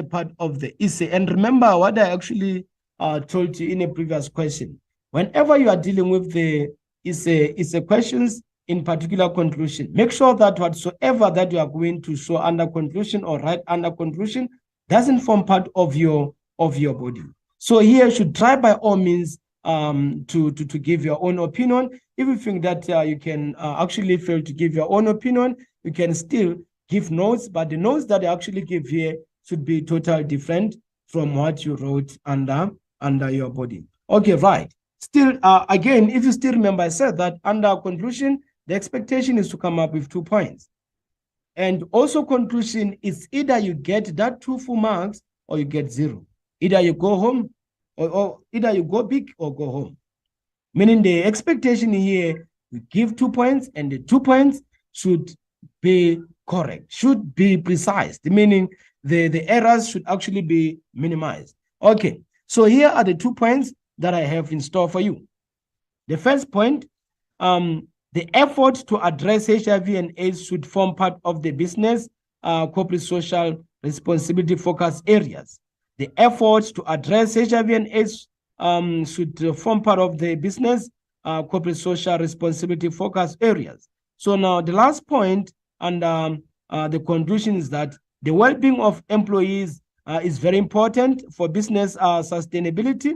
part of the essay. And remember what I actually told you in a previous question. Whenever you are dealing with the essay questions, in particular conclusion, make sure that whatsoever that you are going to show under conclusion or write under conclusion doesn't form part of your body. So here you should try by all means to give your own opinion. If you think that you can actually fail to give your own opinion, you can still give notes, but the notes that you actually give here should be totally different from what you wrote under your body. Okay, right. Still, again, if you still remember, I said that under conclusion, the expectation is to come up with 2 points. And also conclusion is either you get that 2 full marks or you get 0. Either you go home or either you go big or go home. Meaning the expectation here, you give 2 points and the 2 points should be correct, should be precise. Meaning the errors should actually be minimized. Okay, so here are the 2 points that I have in store for you. The first point, the effort to address HIV and AIDS should form part of the business corporate social responsibility focus areas. The efforts to address HIV and AIDS should form part of the business corporate social responsibility focus areas. So now the last point and the conclusion is that the well-being of employees is very important for business sustainability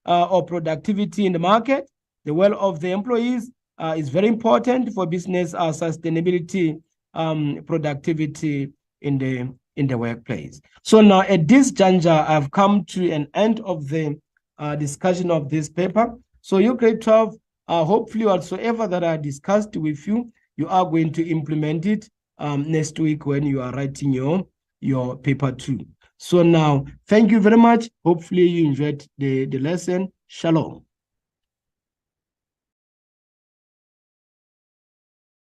or productivity in the market. The well of the employees is very important for business sustainability, productivity in the workplace. So now at this juncture, I've come to an end of the discussion of this paper. So you grade 12, hopefully whatsoever that I discussed with you, you are going to implement it next week when you are writing your paper 2. So now, thank you very much. Hopefully you enjoyed the lesson. Shalom.